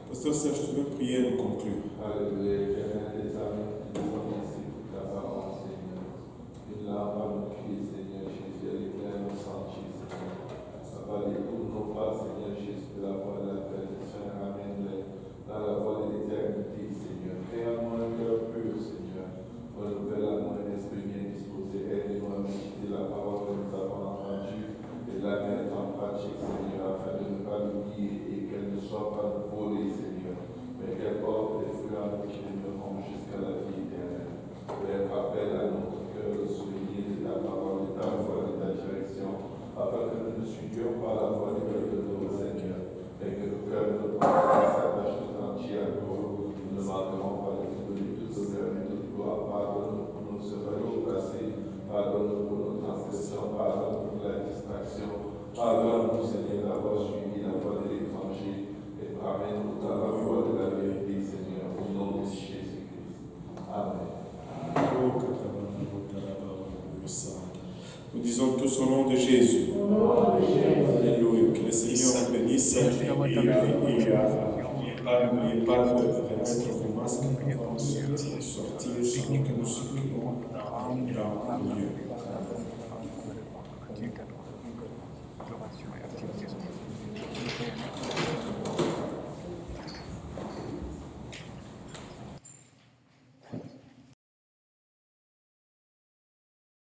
Pasteur Serge, tu veux prier et nous conclure? Alléluia. Éternel des amis, nous te remercions pour ta parole, Seigneur. Une larme à nos pieds, Seigneur Jésus, elle éclaire nos sentiers, Seigneur. Ça va détourner nos pas, Seigneur Jésus, de la voie de la perdition. Amène-les dans la voie de l'éternité, Seigneur. Crée-moi un cœur pur, Seigneur. Renouvelle-moi un esprit bien disposé. Aide-nous à méditer la parole que nous avons entendue et la mettre en pratique, Seigneur, afin de ne pas l'oublier et qu'elle ne soit pas volée, Seigneur, mais qu'elle porte des fruits à nous qui demeureront jusqu'à la vie éternelle. Père, rappelle à notre cœur le souvenir de ta parole, de ta voix, de ta direction, afin que nous ne suivions pas la voie de l'autre, Seigneur, mais que le cœur de notre Père s'attache tout entier à toi. Nous ne manquerons pas de te donner toute honneur et toute gloire. Pardonne-nous pour nos sauvages passés, pardonne-nous pour nos transgressions, pardonne-nous pour la distraction. Pardonne-nous, Seigneur, d'avoir suivi la voie de l'étranger et ramène-nous dans la voie de la vérité, Seigneur, au nom de Jésus-Christ. Amen. Nous disons tous au nom de Jésus. Alléluia. Que le Seigneur nous bénisse. N'oubliez pas de remettre vos masques avant de sortir, sans que nous soyons dans le lieu.